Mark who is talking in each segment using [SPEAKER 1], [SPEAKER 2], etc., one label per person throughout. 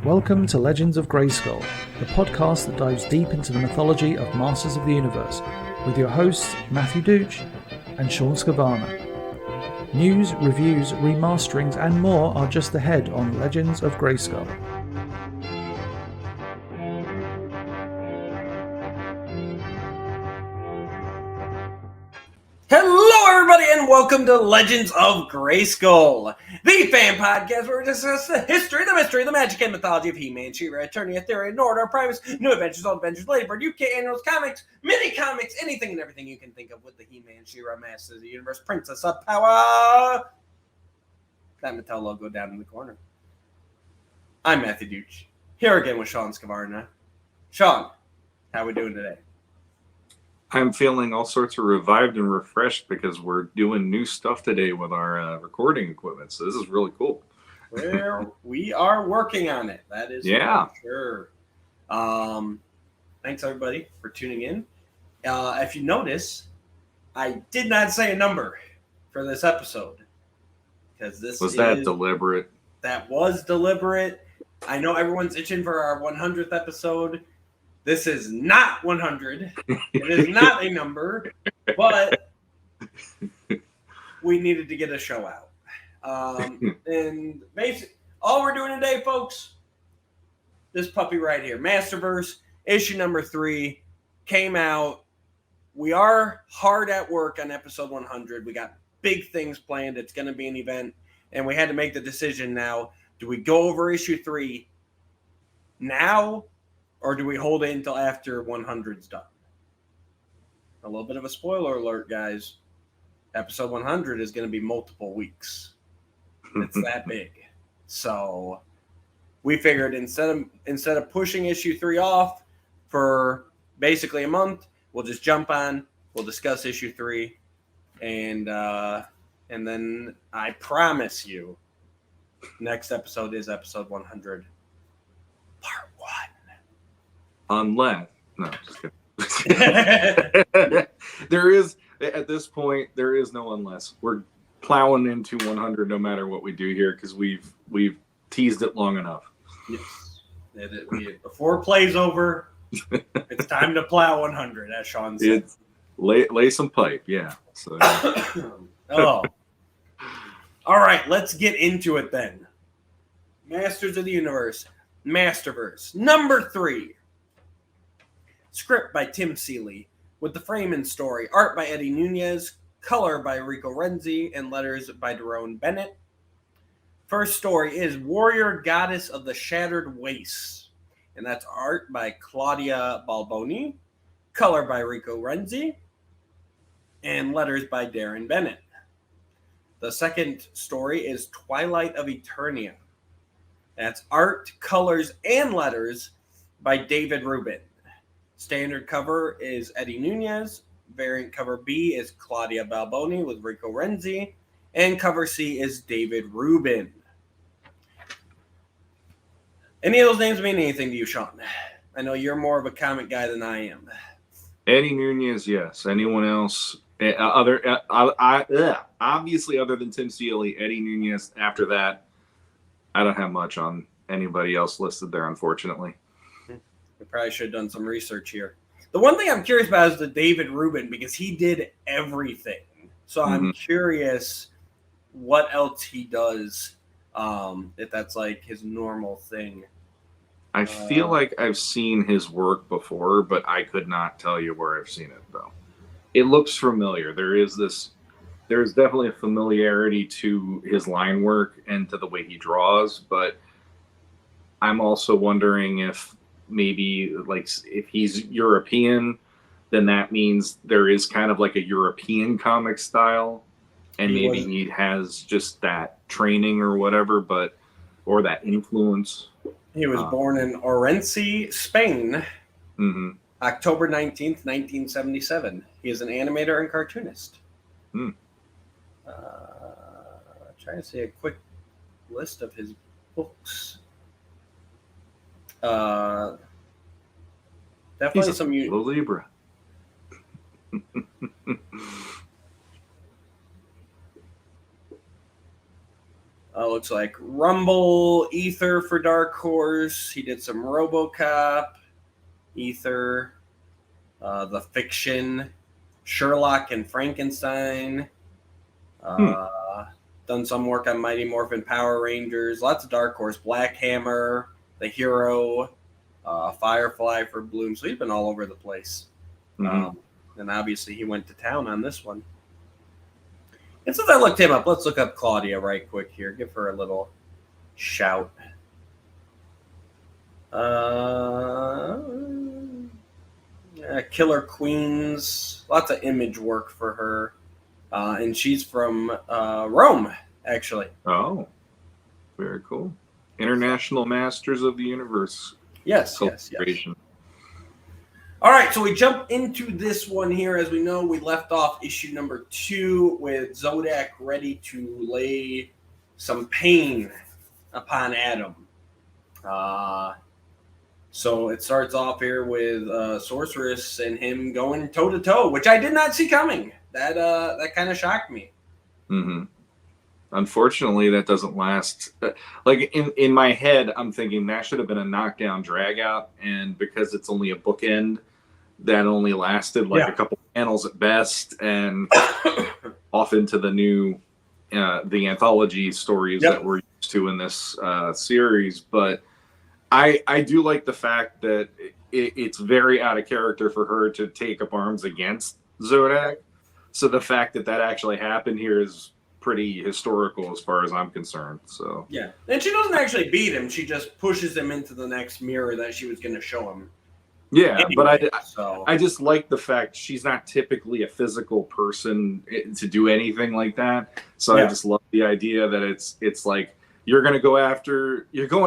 [SPEAKER 1] Welcome to Legends of Grayskull, the podcast that dives deep into the mythology of Masters of the Universe, with your hosts Matthew Dooch and Sean Scavana. News, reviews, remasterings and more are just ahead on Legends of Grayskull.
[SPEAKER 2] Hello everybody and welcome to Legends of Grayskull, the fan podcast where we discuss the history, the mystery, the magic, and mythology of He-Man, She-Ra, Eternia, Theory, Nordor, Primus, New Adventures, Old Adventures, Ladybird, UK Annuals, comics, mini-comics, anything and everything you can think of with the He-Man, She-Ra, Masters of the Universe, Princess of Power. That Mattel logo down in the corner. I'm Matthew Dooch, here again with Sean Scavana. Sean, how are we doing today?
[SPEAKER 3] I'm feeling all sorts of revived and refreshed because we're doing new stuff today with our recording equipment. So this is really cool.
[SPEAKER 2] Well, we are working on it. That is for sure. Thanks everybody for tuning in. If you notice, I did not say a number for this episode because
[SPEAKER 3] that deliberate?
[SPEAKER 2] That was deliberate. I know everyone's itching for our 100th episode. This is not 100. It is not a number, but we needed to get a show out. And basically, all we're doing today, folks, this puppy right here, Masterverse, issue number 3, came out. We are hard at work on episode 100. We got big things planned. It's going to be an event, and we had to make the decision now. Do we go over issue 3 now? Or do we hold it until after 100's done? A little bit of a spoiler alert, guys. Episode 100 is going to be multiple weeks. It's that big. So we figured instead of pushing issue 3 off for basically a month, we'll just jump on. We'll discuss issue 3. And then I promise you, next episode is episode 100, part 1.
[SPEAKER 3] Unless, no, just kidding. There is, at this point, there is no unless. We're plowing into 100 no matter what we do here because we've teased it long enough.
[SPEAKER 2] Yes. Before play's over, it's time to plow 100, as Sean said.
[SPEAKER 3] Lay some pipe, yeah. So.
[SPEAKER 2] Oh. All right, let's get into it then. Masters of the Universe, Masterverse, number 3. Script by Tim Seeley, with the frame and story. Art by Eddie Nunez, color by Rico Renzi, and letters by Daron Bennett. First story is Warrior Goddess of the Shattered Wastes, and that's art by Claudia Balboni, color by Rico Renzi, and letters by Darren Bennett. The second story is Twilight of Eternia. That's art, colors, and letters by David Rubin. Standard cover is Eddie Nunez. Variant cover B is Claudia Balboni with Rico Renzi. And cover C is David Rubin. Any of those names mean anything to you, Sean? I know you're more of a comic guy than I am.
[SPEAKER 3] Eddie Nunez, yes. Anyone else? Obviously, other than Tim Seeley, Eddie Nunez. After that, I don't have much on anybody else listed there, unfortunately.
[SPEAKER 2] We probably should have done some research here. The one thing I'm curious about is the David Rubin, because he did everything. So I'm curious what else he does, if that's like his normal thing.
[SPEAKER 3] I feel like I've seen his work before, but I could not tell you where I've seen it, though. It looks familiar. There's definitely a familiarity to his line work and to the way he draws, but I'm also wondering if maybe like if he's European, then that means there is kind of like a European comic style, and maybe he has just that training or whatever, or that influence.
[SPEAKER 2] He was born in Orense, Spain, October 19th, 1977. He is an animator and cartoonist. Trying to see a quick list of his books. Definitely some
[SPEAKER 3] Libra.
[SPEAKER 2] Looks like Rumble, Ether for Dark Horse. He did some RoboCop, Ether, The Fiction, Sherlock and Frankenstein. Done some work on Mighty Morphin Power Rangers. Lots of Dark Horse. Black Hammer, The Hero, Firefly for Bloom. So he's been all over the place. And obviously he went to town on this one. And since I looked him up, let's look up Claudia right quick here. Give her a little shout. Killer Queens. Lots of image work for her. And she's from Rome, actually.
[SPEAKER 3] Oh, very cool. International Masters of the Universe.
[SPEAKER 2] Yes. All right, so we jump into this one here. As we know, we left off issue number 2 with Zodak ready to lay some pain upon Adam. So it starts off here with Sorceress and him going toe-to-toe, which I did not see coming. That kind of shocked me.
[SPEAKER 3] Unfortunately, that doesn't last. Like in my head, I'm thinking that should have been a knockdown drag out, and because it's only a bookend, that only lasted like a couple panels at best, and off into the new the anthology stories that we're used to in this series. But I do like the fact that it's very out of character for her to take up arms against Zodak. So the fact that actually happened here is pretty historical as far as I'm concerned. So
[SPEAKER 2] yeah, and she doesn't actually beat him; she just pushes him into the next mirror that she was going to show him.
[SPEAKER 3] Yeah, anyway, but I just like the fact she's not typically a physical person to do anything like that. So I just love the idea that it's like you're going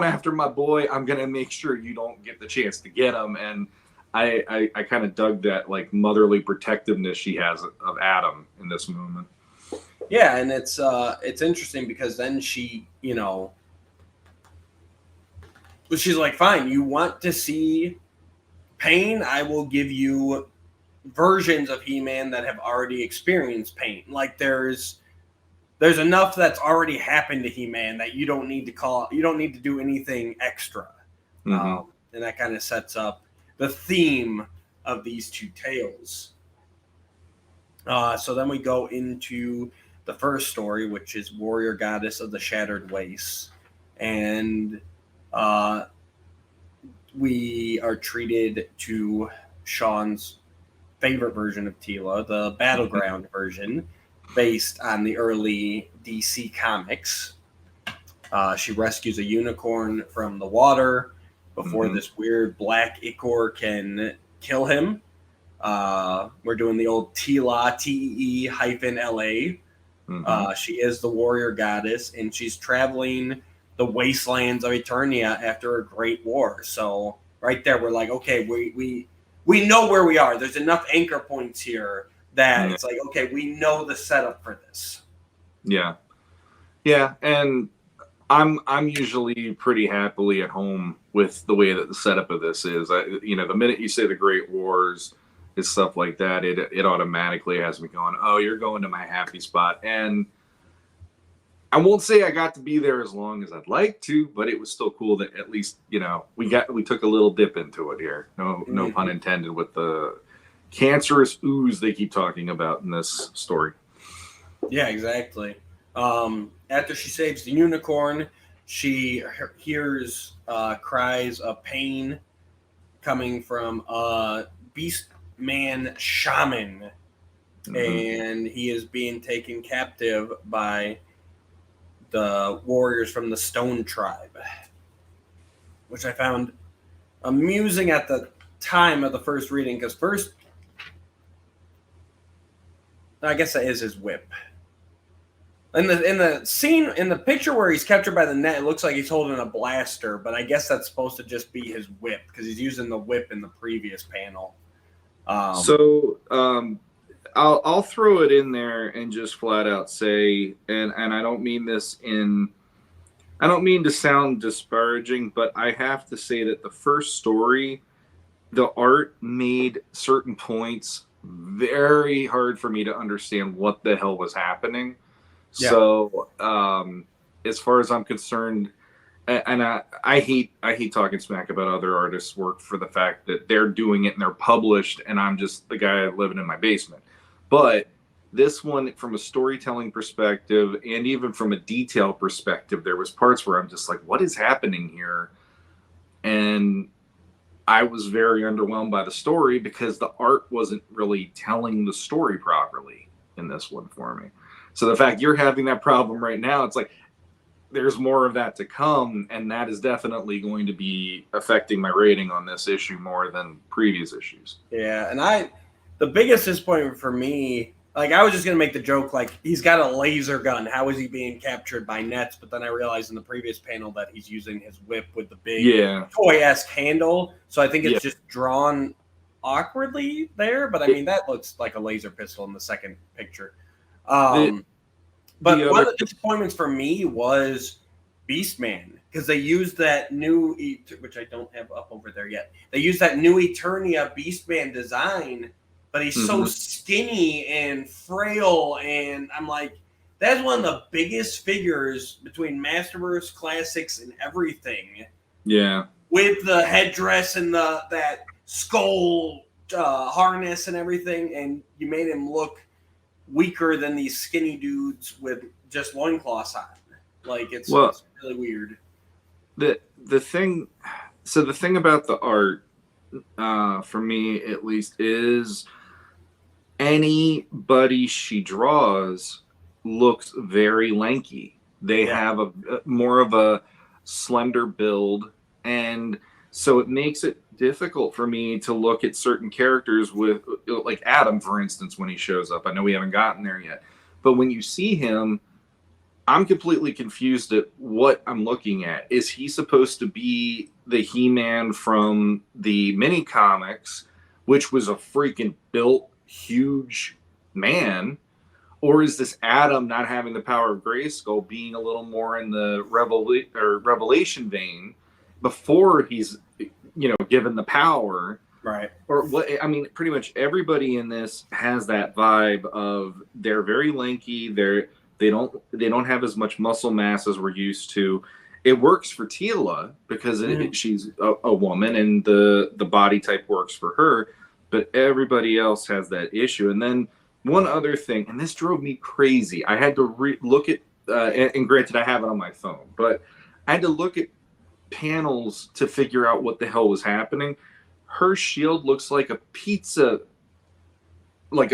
[SPEAKER 3] after my boy. I'm going to make sure you don't get the chance to get him. And I kind of dug that like motherly protectiveness she has of Adam in this moment.
[SPEAKER 2] Yeah, and it's interesting because then she, she's like, fine, you want to see pain? I will give you versions of He-Man that have already experienced pain. Like there's enough that's already happened to He-Man that you don't need to do anything extra. And that kind of sets up the theme of these two tales. So then we go into the first story, which is Warrior Goddess of the Shattered Wastes. And we are treated to Sean's favorite version of Teela, the Battleground version, based on the early DC comics. She rescues a unicorn from the water before this weird black ichor can kill him. We're doing the old Teela, TEE-LA. She is the warrior goddess, and she's traveling the wastelands of Eternia after a great war. So right there, we're like, okay, we know where we are. There's enough anchor points here that it's like, okay, we know the setup for this. Yeah,
[SPEAKER 3] and I'm usually pretty happily at home with the way that the setup of this is. The minute you say the Great Wars and stuff like that, it automatically has me going, oh, you're going to my happy spot. And I won't say I got to be there as long as I'd like to, but it was still cool that at least, we took a little dip into it here. No pun intended with the cancerous ooze they keep talking about in this story.
[SPEAKER 2] Yeah, exactly. After she saves the unicorn, she hears cries of pain coming from a beast man shaman, and he is being taken captive by the warriors from the Stone Tribe, which I found amusing at the time of the first reading, because first, I guess that is his whip. In the scene, in the picture where he's captured by the net, it looks like he's holding a blaster, but I guess that's supposed to just be his whip, because he's using the whip in the previous panel.
[SPEAKER 3] I'll throw it in there and just flat out say, and I don't mean this I don't mean to sound disparaging, but I have to say that the first story, the art made certain points very hard for me to understand what the hell was happening. Yeah. So as far as I'm concerned, and I hate talking smack about other artists' work for the fact that they're doing it and they're published, and I'm just the guy living in my basement. But this one, from a storytelling perspective and even from a detail perspective, there was parts where I'm just like, what is happening here? And I was very underwhelmed by the story because the art wasn't really telling the story properly in this one for me. So the fact you're having that problem right now, it's like there's more of that to come, and that is definitely going to be affecting my rating on this issue more than previous issues.
[SPEAKER 2] Yeah, and the biggest disappointment for me, like I was just gonna make the joke, like he's got a laser gun. How is he being captured by nets? But then I realized in the previous panel that he's using his whip with the big toy-esque handle. So I think it's just drawn awkwardly there. But I mean, that looks like a laser pistol in the second picture. But one of the disappointments for me was Beastman, because they used that new, which I don't have up over there yet. They used that new Eternia Beastman design, but he's so skinny and frail, and I'm like, that's one of the biggest figures between Masterverse Classics and everything.
[SPEAKER 3] Yeah.
[SPEAKER 2] With the headdress and that skull harness and everything, and you made him look weaker than these skinny dudes with just loincloths on. Like it's really weird.
[SPEAKER 3] The thing about the art, for me at least, is anybody she draws looks very lanky. They have a more of a slender build, and so it makes it difficult for me to look at certain characters with, like Adam, for instance, when he shows up. I know we haven't gotten there yet, but when you see him, I'm completely confused at what I'm looking at. Is he supposed to be the He-Man from the mini comics, which was a freaking built, huge man? Or is this Adam not having the power of Grayskull being a little more in the Revelation vein before he's, given the power?
[SPEAKER 2] Right.
[SPEAKER 3] Or what? I mean, pretty much everybody in this has that vibe of they're very lanky. They don't have as much muscle mass as we're used to. It works for Tila because she's a woman and the body type works for her, but everybody else has that issue. And then one other thing, and this drove me crazy. I had to look at, and granted I have it on my phone, but I had to look at panels to figure out what the hell was happening. Her shield looks like a pizza, like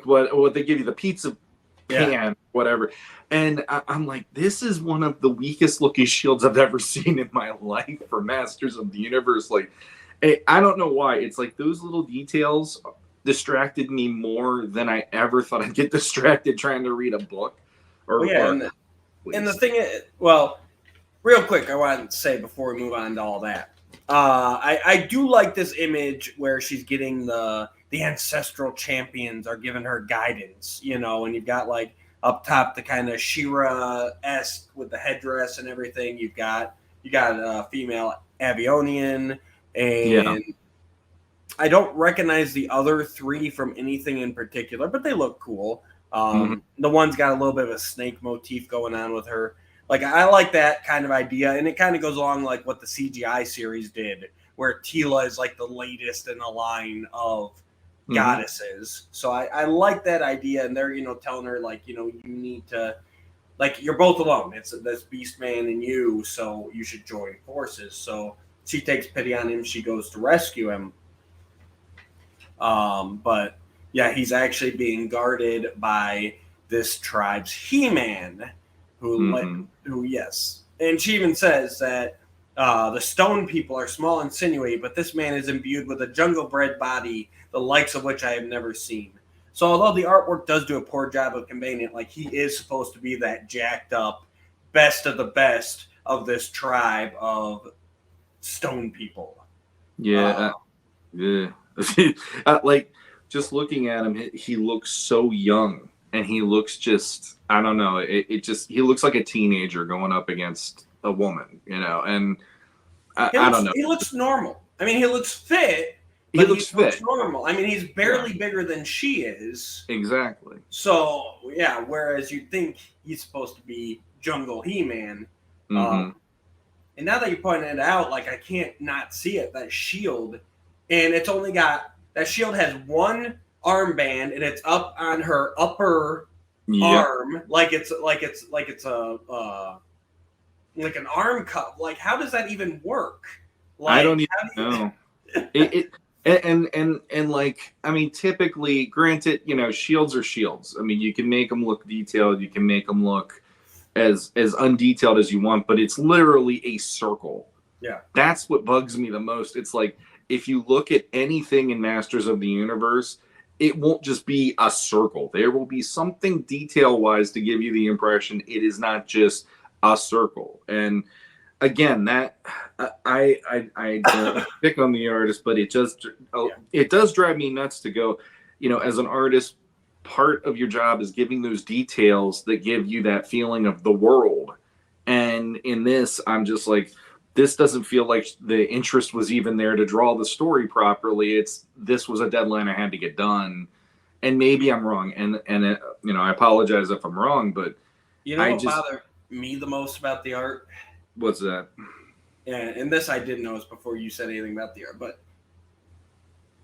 [SPEAKER 3] what they give you, the pizza pan, whatever. And I'm like, this is one of the weakest looking shields I've ever seen in my life for Masters of the Universe. Like, I don't know why. It's like those little details distracted me more than I ever thought I'd get distracted trying to read a book.
[SPEAKER 2] And the thing is, real quick, I want to say before we move on to all that, I do like this image where she's getting the ancestral champions are giving her guidance, and you've got like up top the kind of She-Ra-esque with the headdress and everything. You got a female Avionian, and I don't recognize the other three from anything in particular, but they look cool. The one's got a little bit of a snake motif going on with her. Like, I like that kind of idea, and it kind of goes along like what the CGI series did, where Tila is like the latest in a line of goddesses. So I like that idea, and they're, telling her, like, you need to, like, you're both alone. It's this Beastman and you, so you should join forces. So she takes pity on him. She goes to rescue him. But, yeah, he's actually being guarded by this tribe's He-Man, yes. And she even says that the stone people are small and sinewy, but this man is imbued with a jungle-bred body, the likes of which I have never seen. So although the artwork does do a poor job of conveying it, like, he is supposed to be that jacked up, best of the best of this tribe of stone people.
[SPEAKER 3] Yeah. Like, just looking at him, he looks so young. And he looks just, I don't know, he looks like a teenager going up against a woman, and I don't know.
[SPEAKER 2] He looks normal. I mean, he looks fit.
[SPEAKER 3] He looks
[SPEAKER 2] normal. I mean, he's barely bigger than she is.
[SPEAKER 3] Exactly.
[SPEAKER 2] So, yeah, whereas you'd think he's supposed to be Jungle He-Man.
[SPEAKER 3] Mm-hmm.
[SPEAKER 2] And now that you pointed it out, like I can't not see it, that shield. And it's only got, that shield has one armband and it's up on her upper arm, like it's a like an arm cup. Like, how does that even work? Like,
[SPEAKER 3] I don't even know. And like, I mean, typically, granted, you know, shields are shields. I mean, you can make them look detailed, you can make them look as undetailed as you want, but it's literally a circle.
[SPEAKER 2] Yeah.
[SPEAKER 3] That's what bugs me the most. It's like, if you look at anything in Masters of the Universe, it won't just be a circle. There will be something detail-wise to give you the impression it is not just a circle. And again, that I don't pick on the artist, but it just it does drive me nuts to go, you know, as an artist, part of your job is giving those details that give you that feeling of the world. And in this, I'm just like, this doesn't feel like the interest was even there to draw the story properly. This was a deadline I had to get done. And maybe I'm wrong. And it, you know, I apologize if I'm wrong, but
[SPEAKER 2] you know what bothered me the most about the art?
[SPEAKER 3] What's that?
[SPEAKER 2] Yeah, and this I didn't notice before you said anything about the art, but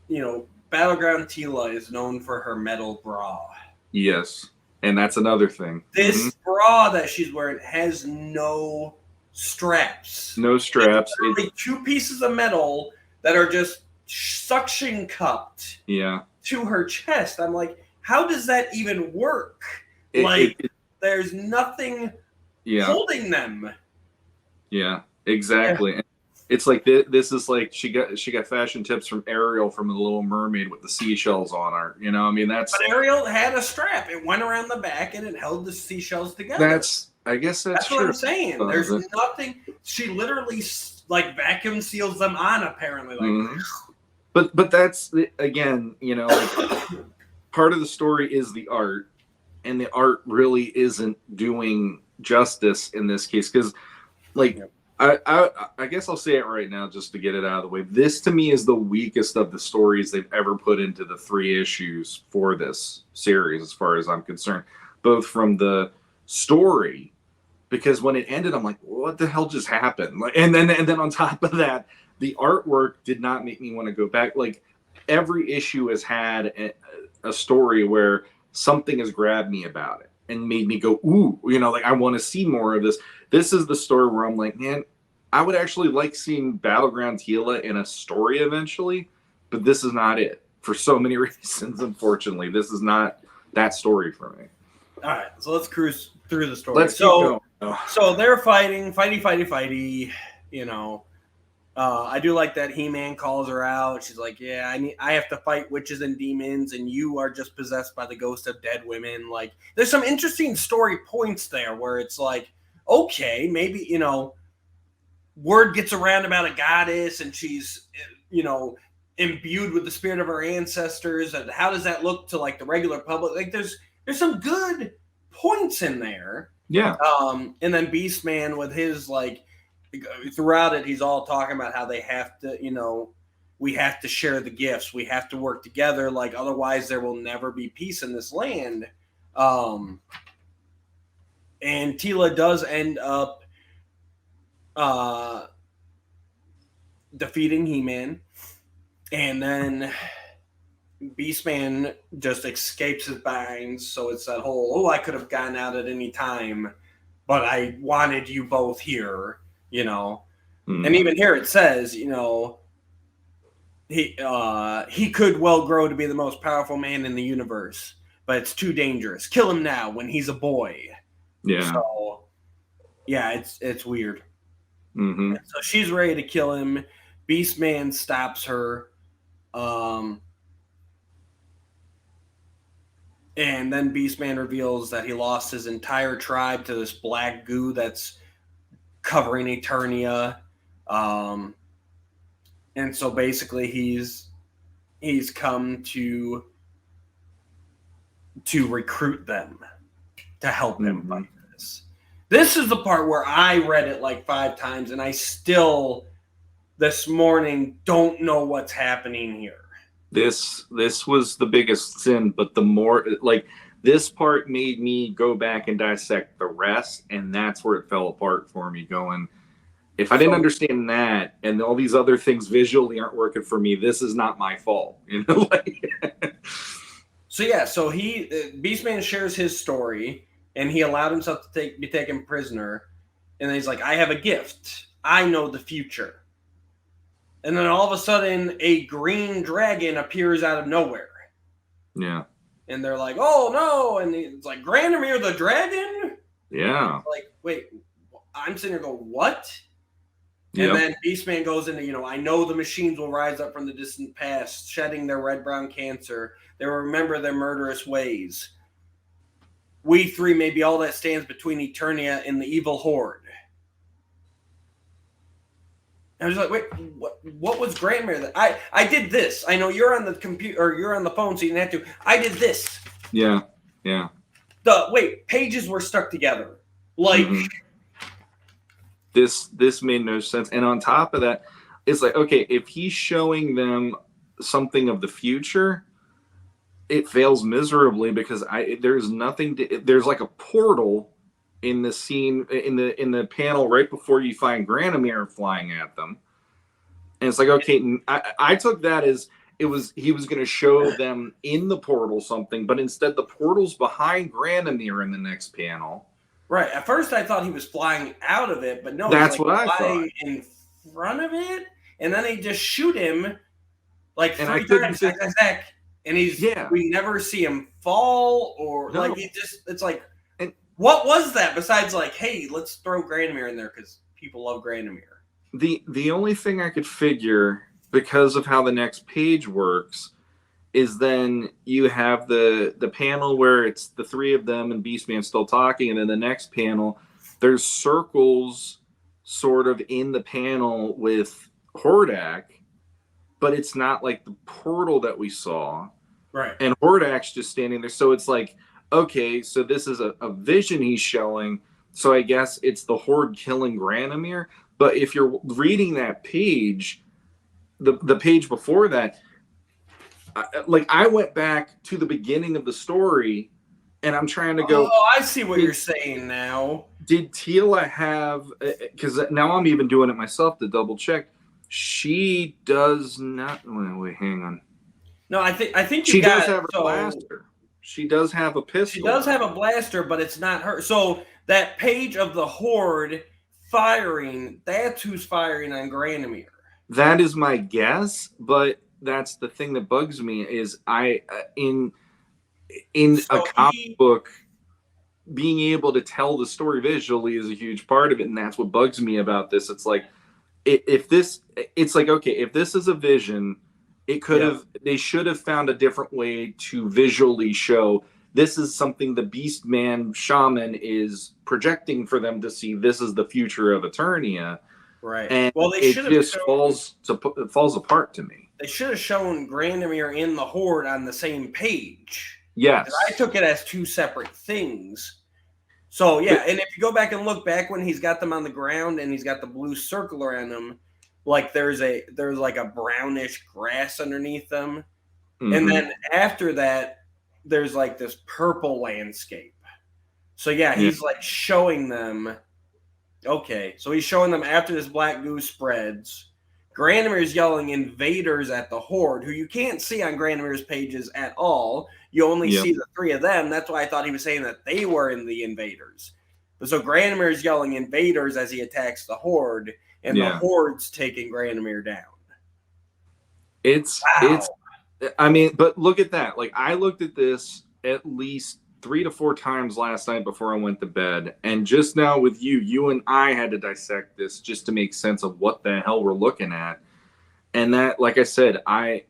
[SPEAKER 2] you know, Battleground Tila is known for her metal bra.
[SPEAKER 3] Yes, and that's another thing.
[SPEAKER 2] This bra that she's wearing has no straps.
[SPEAKER 3] No straps.
[SPEAKER 2] It's literally two pieces of metal that are just suction cupped to her chest. I'm like, how does that even work? There's nothing holding them.
[SPEAKER 3] Yeah, exactly. Yeah. It's like this is like she got fashion tips from Ariel from The Little Mermaid with the seashells on her. You know, I mean, that's.
[SPEAKER 2] But Ariel had a strap. It went around the back and it held the seashells together.
[SPEAKER 3] I guess that's true.
[SPEAKER 2] What I'm saying. There's nothing. She literally like vacuum seals them on. Apparently, like.
[SPEAKER 3] But that's again, you know, like, part of the story is the art, and the art really isn't doing justice in this case because, like. I guess I'll say it right now just to get it out of the way. This to me is the weakest of the stories they've ever put into the 3 issues for this series, as far as I'm concerned. Both from the story, because when it ended, I'm like, what the hell just happened? Like, and then on top of that, the artwork did not make me want to go back. Like every issue has had a story where something has grabbed me about it and made me go, ooh, you know, like I want to see more of this. This is the story where I'm like, man, I would actually like seeing Battleground Tila in a story eventually, but this is not it for so many reasons. Unfortunately, this is not that story for me.
[SPEAKER 2] All right, so let's cruise through the story. So they're fighty. You know, I do like that He-Man calls her out. She's like, yeah, I have to fight witches and demons, and you are just possessed by the ghost of dead women. Like, there's some interesting story points there where it's like, okay, maybe, you know, word gets around about a goddess and she's, you know, imbued with the spirit of her ancestors. And how does that look to like the regular public? Like there's some good points in there.
[SPEAKER 3] Yeah.
[SPEAKER 2] And then Beastman with his like, throughout it, he's all talking about how they have to, you know, we have to share the gifts. We have to work together. Like otherwise there will never be peace in this land. And Tila does end up defeating He-Man. And then Beastman just escapes his binds. So it's that whole, I could have gotten out at any time, but I wanted you both here, you know. And even here it says, you know, he could well grow to be the most powerful man in the universe, but it's too dangerous. Kill him now when he's a boy.
[SPEAKER 3] Yeah.
[SPEAKER 2] So, yeah, it's weird.
[SPEAKER 3] Mm-hmm.
[SPEAKER 2] So she's ready to kill him. Beastman stops her. And then Beastman reveals that he lost his entire tribe to this black goo that's covering Eternia. And so basically he's come to recruit them to help him fight this. This is the part where I read it like 5 times and I still this morning don't know what's happening here.
[SPEAKER 3] This was the biggest sin, but the more like This part made me go back and dissect the rest, and that's where it fell apart for me, going, if I didn't understand that and all these other things visually aren't working for me, this is not my fault.
[SPEAKER 2] So Beastman shares his story, and he allowed himself to be taken prisoner. And then he's like, I have a gift. I know the future. And then all of a sudden, a green dragon appears out of nowhere.
[SPEAKER 3] Yeah.
[SPEAKER 2] And they're like, oh, no. And it's like, Granamir the dragon?
[SPEAKER 3] Yeah.
[SPEAKER 2] Like, wait, I'm sitting here going, what?
[SPEAKER 3] Yep.
[SPEAKER 2] And then Beastman goes into, I know the machines will rise up from the distant past, shedding their red-brown cancer. They will remember their murderous ways. We three may be all that stands between Eternia and the evil horde. I was like, wait, what was Granamir? I did this. I know you're on the computer or you're on the phone, so you didn't have to. I did this.
[SPEAKER 3] Yeah.
[SPEAKER 2] Pages were stuck together. Like
[SPEAKER 3] this made no sense. And on top of that, it's like, okay, if he's showing them something of the future, it fails miserably because there's nothing there's like a portal in the scene in the panel right before you find Granamir flying at them, and it's like, okay, I took that as he was going to show them in the portal something, but instead the portal's behind Granamir in the next panel.
[SPEAKER 2] Right. At first I thought he was flying out of it, but no,
[SPEAKER 3] that's what I thought.
[SPEAKER 2] In front of it, and then they just shoot him like 3 times. And we never see him fall or it's like, what was that besides like, hey, let's throw Granamir in there because people love Granamir.
[SPEAKER 3] The only thing I could figure, because of how the next page works, is then you have the panel where it's the three of them and Beastman still talking, and then the next panel, there's circles sort of in the panel with Hordak, but it's not like the portal that we saw.
[SPEAKER 2] Right.
[SPEAKER 3] And Hordak's just standing there. So it's like, okay, so this is a vision he's showing. So I guess it's the Horde killing Granamir. But if you're reading that page, the page before that, I went back to the beginning of the story, and I'm trying to go.
[SPEAKER 2] Oh, I see what you're saying now.
[SPEAKER 3] Did Teela have? Because now I'm even doing it myself to double check. She does not. Wait, hang on.
[SPEAKER 2] No, I think
[SPEAKER 3] she does have a blaster. She does have a pistol.
[SPEAKER 2] She does have a blaster, but it's not her. So that page of the Horde firing, that's who's firing on Granamir.
[SPEAKER 3] That is my guess, but that's the thing that bugs me is in a comic book, being able to tell the story visually is a huge part of it, and that's what bugs me about this. It's like if this is a vision, they should have found a different way to visually show this is something the Beastman shaman is projecting for them to see. This is the future of Eternia.
[SPEAKER 2] Right.
[SPEAKER 3] And it just falls apart to me.
[SPEAKER 2] They should have shown Granamir in the Horde on the same page.
[SPEAKER 3] Yes.
[SPEAKER 2] I took it as two separate things. So, yeah, and if you go back and look back when he's got them on the ground and he's got the blue circle around them, like there's like a brownish grass underneath them. Mm-hmm. And then after that, there's like this purple landscape. So, yeah, he's like showing them. Okay, so he's showing them after this black goo spreads. Granamir's yelling invaders at the Horde, who you can't see on Granamir's pages at all. You only see the three of them. That's why I thought he was saying that they were in the invaders. But so Granamir's yelling invaders as he attacks the Horde, and the Horde's taking Granamir down.
[SPEAKER 3] It's I mean, but look at that. Like, I looked at this at least 3 to 4 times last night before I went to bed. And just now with you and I had to dissect this just to make sense of what the hell we're looking at. And that, like I said, I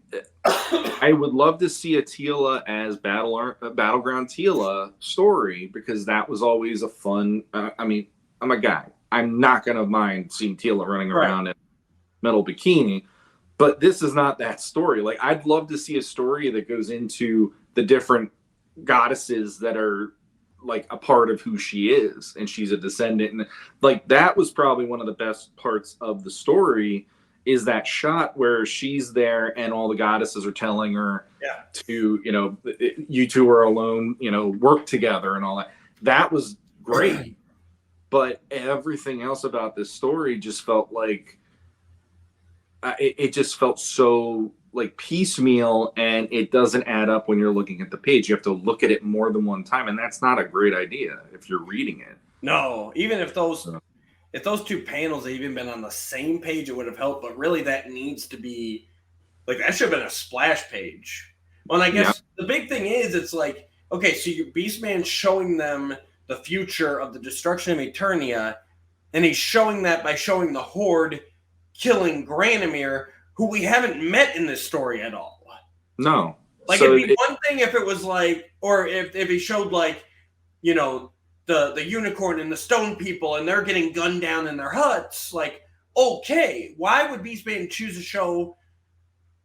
[SPEAKER 3] would love to see a Teela as Battleground Teela story, because that was always a fun. I mean, I'm a guy. I'm not going to mind seeing Teela running around in metal bikini. But this is not that story. Like, I'd love to see a story that goes into the different goddesses that are like a part of who she is, and she's a descendant, and like that was probably one of the best parts of the story, is that shot where she's there and all the goddesses are telling her to, you two are alone, work together and all that. That was great. But everything else about this story just felt like it just felt so like piecemeal, and it doesn't add up when you're looking at the page. You have to look at it more than one time, and that's not a great idea if you're reading it.
[SPEAKER 2] No, even if those two panels had even been on the same page, it would have helped. But really, that needs to be like that should have been a splash page. Well, and I guess the big thing is it's like, okay, so your Beastman's showing them the future of the destruction of Eternia, and he's showing that by showing the Horde killing Granomir, who we haven't met in this story at all.
[SPEAKER 3] No.
[SPEAKER 2] Like, so it'd be one thing if it was like, or if he showed like, the unicorn and the stone people and they're getting gunned down in their huts. Like, okay, why would Beastman choose to show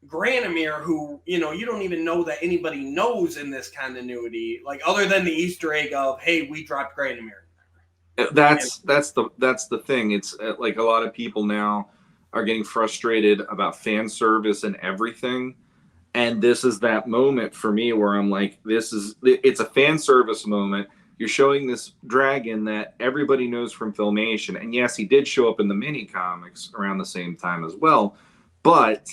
[SPEAKER 2] Granomir, who, you don't even know that anybody knows in this continuity, like other than the Easter egg of, hey, we dropped Granomir.
[SPEAKER 3] That's the thing. It's like a lot of people now are getting frustrated about fan service and everything. And this is that moment for me where I'm like, it's a fan service moment. You're showing this dragon that everybody knows from Filmation. And yes, he did show up in the mini comics around the same time as well. But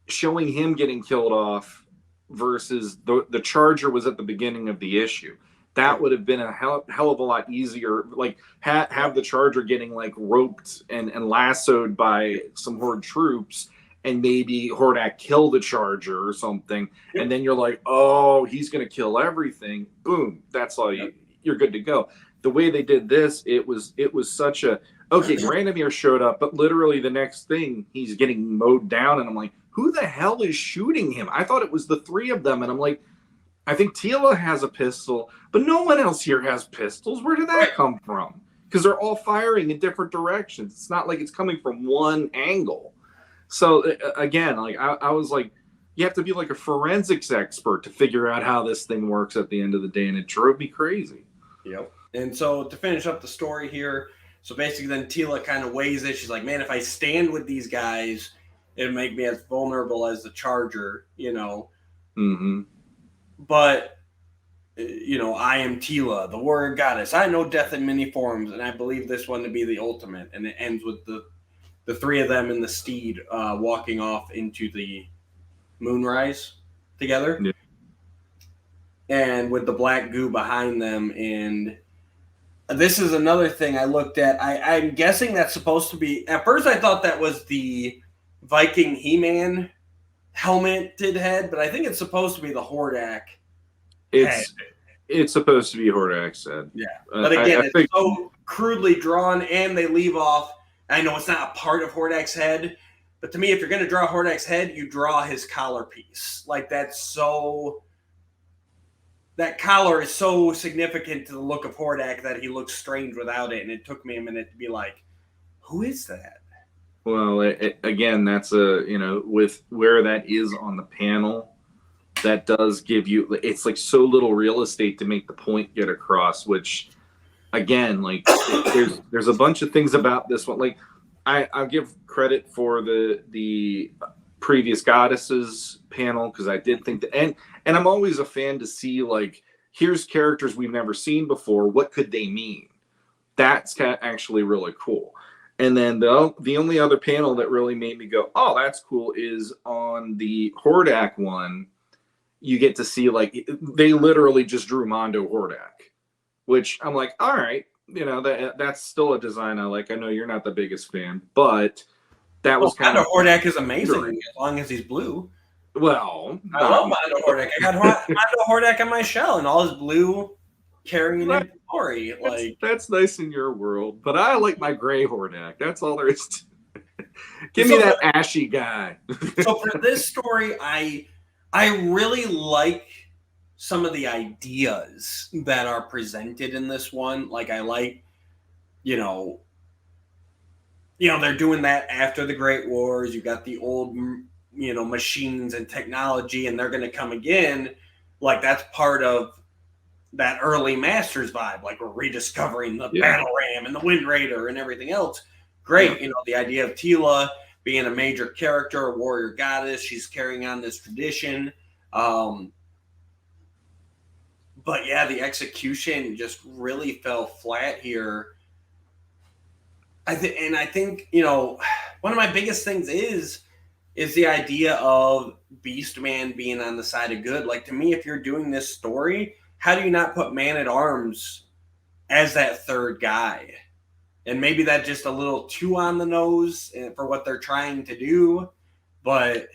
[SPEAKER 3] showing him getting killed off versus the Charger was at the beginning of the issue. That would have been a hell of a lot easier. Like have the Charger getting like roped and lassoed by some Horde troops, and maybe Hordak kill the Charger or something. And then you're like, oh, he's going to kill everything. Boom. That's all you're good to go. The way they did this, it was such a, okay, Granomir showed up, but literally the next thing he's getting mowed down. And I'm like, who the hell is shooting him? I thought it was the three of them. And I'm like, I think Tila has a pistol, but no one else here has pistols. Where did that come from? Because they're all firing in different directions. It's not like it's coming from one angle. So again, like I was like, you have to be like a forensics expert to figure out how this thing works at the end of the day, and it drove me crazy.
[SPEAKER 2] Yep. And so to finish up the story here, so basically then Tila kind of weighs it. She's like, man, if I stand with these guys, it'll make me as vulnerable as the Charger,
[SPEAKER 3] Mm-hmm.
[SPEAKER 2] But, I am Tila, the warrior goddess. I know death in many forms, and I believe this one to be the ultimate. And it ends with the three of them and the steed walking off into the moonrise together.
[SPEAKER 3] Yeah.
[SPEAKER 2] And with the black goo behind them. And this is another thing I looked at. I'm guessing that's supposed to be... At first, I thought that was the Viking He-Man helmeted head, but I think it's supposed to be the Hordak head.
[SPEAKER 3] It's supposed to be Hordak's head.
[SPEAKER 2] Yeah. But again, it's so crudely drawn, and they leave off... I know it's not a part of Hordak's head, but to me, if you're going to draw Hordak's head, you draw his collar piece. Like, that collar is so significant to the look of Hordak that he looks strange without it, and it took me a minute to be like, who is that?
[SPEAKER 3] Well, again, that's with where that is on the panel, that does give you, it's like so little real estate to make the point get across, which... Again, like there's a bunch of things about this one. Like I'll give credit for the previous goddesses panel, because I did think that, and I'm always a fan to see like, here's characters we've never seen before. What could they mean? That's actually really cool. And then the only other panel that really made me go, oh, that's cool, is on the Hordak one. You get to see like they literally just drew Mondo Hordak. Which I'm like, all right, that's still a design I like. I know you're not the biggest fan, but that was kind of...
[SPEAKER 2] Hordak is amazing as long as he's blue.
[SPEAKER 3] Well,
[SPEAKER 2] I love Mondo Hordak. I got Mondo Hordak on my shell, and all his blue carrying in glory. Like,
[SPEAKER 3] that's nice in your world, but I like my gray Hordak. That's all there is to... Give me that ashy guy.
[SPEAKER 2] So for this story, I really like some of the ideas that are presented in this one. Like, I like, they're doing that after the Great Wars. You got the old, machines and technology, and they're going to come again. Like, that's part of that early Masters vibe. Like, we're rediscovering the Battle Ram and the Wind Raider and everything else. great. You know, the idea of Tila being a major character, a warrior goddess, she's carrying on this tradition. But yeah, the execution just really fell flat here. I think, you know, one of my biggest things is the idea of Beastman being on the side of good. Like, to me, if you're doing this story, how do you not put Man-at-Arms as that third guy? And maybe that's just a little too on the nose for what they're trying to do. But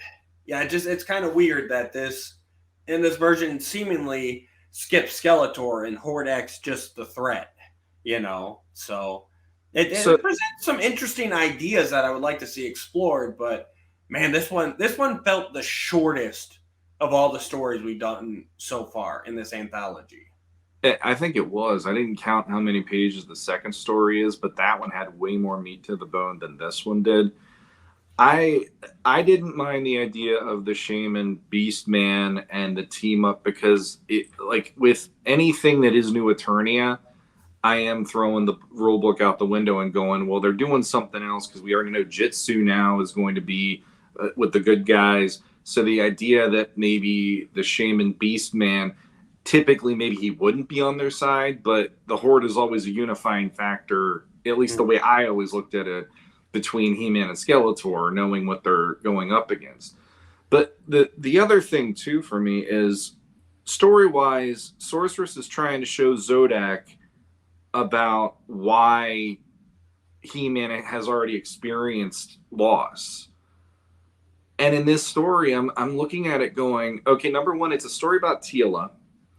[SPEAKER 2] yeah, it's kind of weird that in this version seemingly skips Skeletor and Hordak's just the threat, you know? So it presents some interesting ideas that I would like to see explored, but man, this one felt the shortest of all the stories we've done so far in this anthology.
[SPEAKER 3] I think it was. I didn't count how many pages the second story is, but that one had way more meat to the bone than this one did. I didn't mind the idea of the Shaman Beastman and the team up because it, like, with anything that is New Eternia, I am throwing the rulebook out the window and going, well, they're doing something else because we already know Jitsu now is going to be with the good guys. So the idea that maybe the Shaman Beastman, typically maybe he wouldn't be on their side, but the Horde is always a unifying factor, at least the way I always looked at it, between He-Man and Skeletor, knowing what they're going up against. But the other thing, too, for me is, story-wise, Sorceress is trying to show Zodak about why He-Man has already experienced loss. And in this story, I'm looking at it going, okay, number one, it's a story about Teela.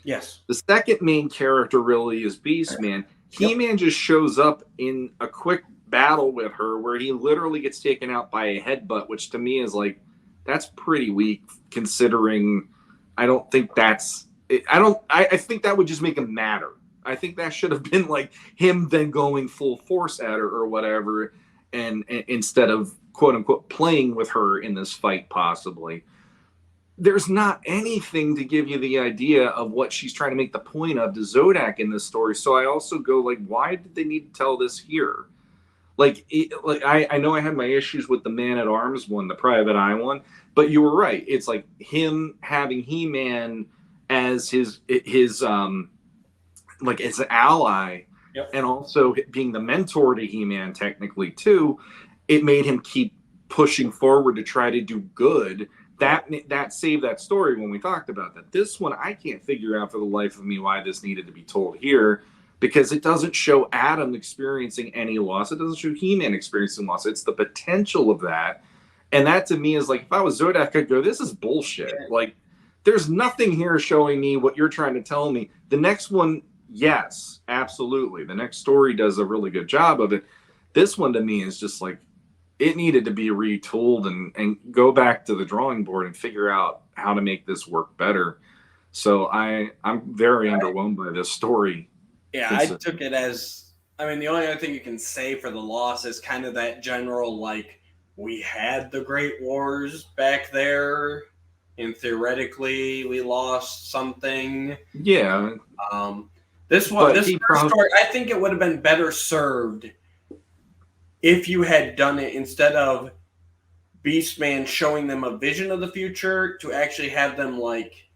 [SPEAKER 2] Yes.
[SPEAKER 3] The second main character really is Beastman. He-Man just shows up in a quick battle with her where he literally gets taken out by a headbutt, which to me is like, that's pretty weak considering I don't think that's it. I think that would just make him matter. I think that should have been like him then going full force at her or whatever, and instead of quote unquote playing with her in this fight possibly. There's not anything to give you the idea of what she's trying to make the point of to Zodak in this story. So I also go like, why did they need to tell this here? I know I had my issues with the Man-at-Arms one, the Private Eye one, but you were right. It's like him having He-Man as his like as an ally, and also being the mentor to He-Man technically too. It made him keep pushing forward to try to do good. That saved that story when we talked about that. This one, I can't figure out for the life of me why this needed to be told here, because it doesn't show Adam experiencing any loss. It doesn't show He-Man experiencing loss. It's the potential of that. And that to me is like, if I was Zodak, I'd go, this is bullshit. Like, there's nothing here showing me what you're trying to tell me. The next one, yes, absolutely. The next story does a really good job of it. This one to me is just like, it needed to be retooled and go back to the drawing board and figure out how to make this work better. So I'm very underwhelmed by this story.
[SPEAKER 2] Yeah, I took it as, I mean, the only other thing you can say for the loss is kind of that general, like, we had the Great Wars back there, and theoretically we lost something.
[SPEAKER 3] Yeah.
[SPEAKER 2] This first story, I think it would have been better served if you had done it instead of Beastman showing them a vision of the future, to actually have them like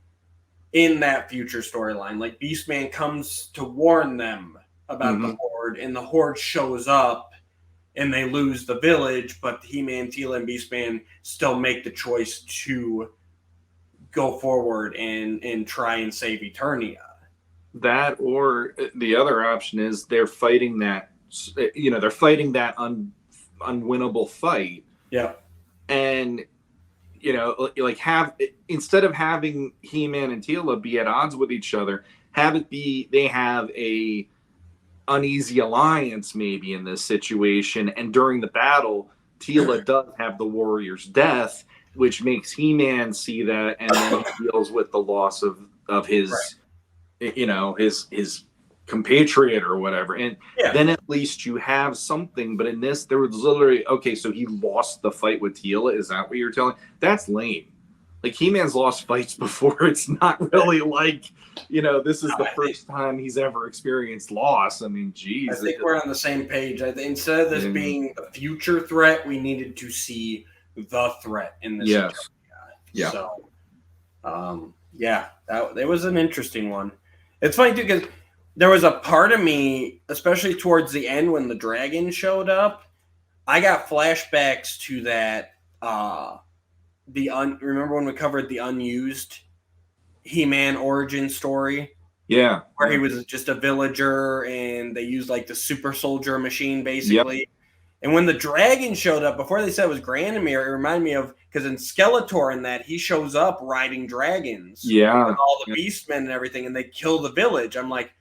[SPEAKER 2] in that future storyline. Like Beastman comes to warn them about the Horde, and the Horde shows up and they lose the village, but He-Man, Teela, and Beastman still make the choice to go forward and try and save Eternia. That,
[SPEAKER 3] or the other option is they're fighting that, they're fighting that unwinnable fight.
[SPEAKER 2] Yeah.
[SPEAKER 3] And, instead of having He-Man and Teela be at odds with each other, have it be they have a uneasy alliance maybe in this situation. And during the battle, Teela does have the warrior's death, which makes He-Man see that, and then he deals with the loss of his, his compatriot or whatever. And then at least you have something. But in this, there was literally, okay, so he lost the fight with Teela. Is that what you're telling? That's lame. like He-Man's lost fights before. It's not really like, this is the first time he's ever experienced loss. I mean, geez.
[SPEAKER 2] I think we're on the same page. I think instead of this being a future threat, we needed to see the threat in this.
[SPEAKER 3] Yes. Yeah.
[SPEAKER 2] So, that was an interesting one. It's funny too because there was a part of me, especially towards the end when the dragon showed up, I got flashbacks to that. Remember when we covered the unused He-Man origin story?
[SPEAKER 3] Yeah.
[SPEAKER 2] Where he was just a villager and they used like the super soldier machine basically. Yep. And when the dragon showed up, before they said it was Granamir, it reminded me of, because in Skeletor in that, he shows up riding dragons.
[SPEAKER 3] Yeah.
[SPEAKER 2] With all the beastmen and everything, and they kill the village. I'm like,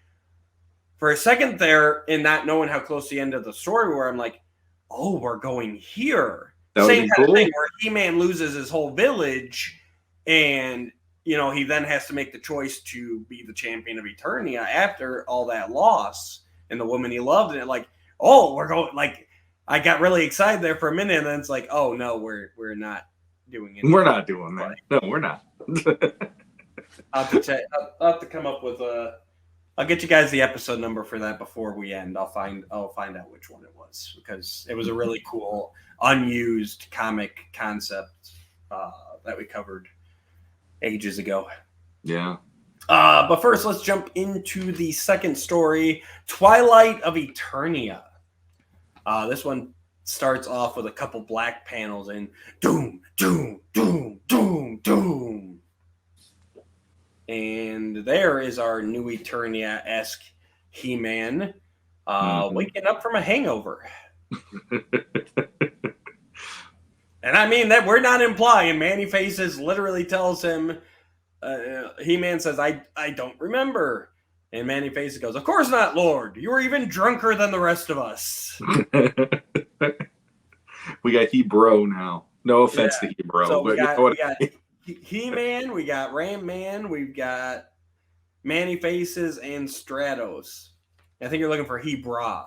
[SPEAKER 2] for a second there, and not knowing how close the end of the story were, I'm like, oh, we're going here. Same kind of thing where He-Man loses his whole village, and he then has to make the choice to be the champion of Eternia after all that loss, and the woman he loved, and we're going, like, I got really excited there for a minute, and then it's like, oh no, we're not doing it.
[SPEAKER 3] We're not doing that. No, we're not.
[SPEAKER 2] I'll have to come up with I'll get you guys the episode number for that before we end. I'll find out which one it was, because it was a really cool unused comic concept that we covered ages ago.
[SPEAKER 3] Yeah.
[SPEAKER 2] But first, let's jump into the second story, Twilight of Eternia. This one starts off with a couple black panels and doom, doom, doom, doom, doom. And there is our new Eternia-esque He-Man waking up from a hangover. And I mean that we're not implying. Manny Faces literally tells him, He-Man says, I don't remember. And Manny Faces goes, of course not, Lord. You were even drunker than the rest of us.
[SPEAKER 3] We got He-Bro now. No offense to He-Bro.
[SPEAKER 2] So we got He-Man, we got Ram-Man, we've got Manny Faces and Stratos. I think you're looking for He-Bra.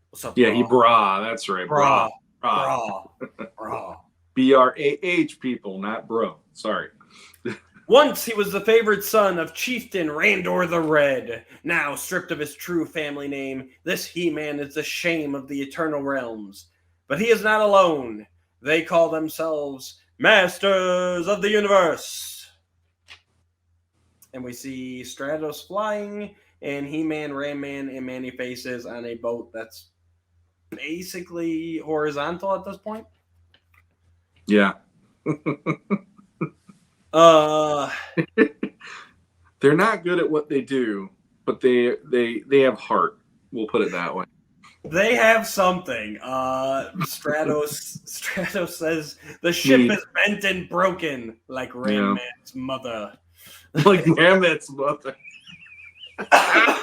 [SPEAKER 2] What's up,
[SPEAKER 3] yeah, He-Bra. That's right.
[SPEAKER 2] Bra.
[SPEAKER 3] B-R-A-H, people, not bro. Sorry.
[SPEAKER 2] Once he was the favored son of Chieftain Randor the Red. Now, stripped of his true family name, this He-Man is the shame of the Eternal Realms. But he is not alone. They call themselves Masters of the Universe. And we see Stratos flying, and He-Man, Ram-Man, and Manny Faces on a boat that's basically horizontal at this point.
[SPEAKER 3] Yeah. They're not good at what they do, but they have heart. We'll put it that way.
[SPEAKER 2] They have something. Stratos says the ship is bent and broken like Ram-Man's mother.
[SPEAKER 3] Like Ram-Man's mother. I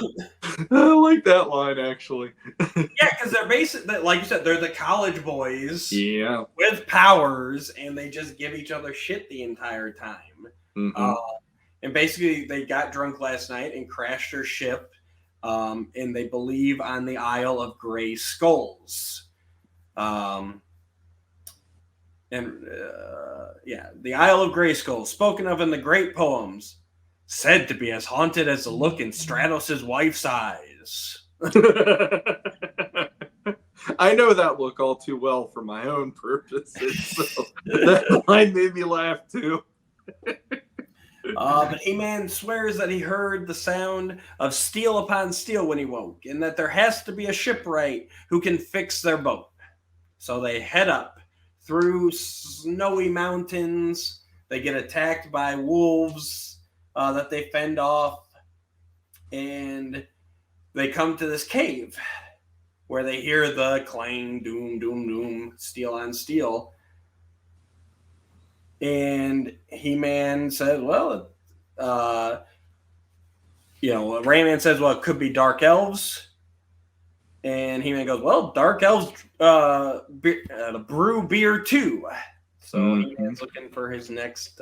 [SPEAKER 3] like that line, actually.
[SPEAKER 2] Yeah, because they're basically, like you said, they're the college boys.
[SPEAKER 3] Yeah.
[SPEAKER 2] With powers, and they just give each other shit the entire time.
[SPEAKER 3] Mm-hmm.
[SPEAKER 2] And basically, they got drunk last night and crashed their ship. And they believe on the Isle of Grey Skulls. The Isle of Grey Skulls, spoken of in the great poems, said to be as haunted as the look in Stratos' wife's eyes.
[SPEAKER 3] I know that look all too well for my own purposes, so that line made me laugh too.
[SPEAKER 2] But He-Man swears that he heard the sound of steel upon steel when he woke, and that there has to be a shipwright who can fix their boat. So they head up through snowy mountains. They get attacked by wolves that they fend off, and they come to this cave where they hear the clang, doom, doom, doom, steel on steel. And He-Man said, well, Ram-Man says, well, it could be dark elves. And He-Man goes, well, dark elves brew beer too. So He-Man's looking for his next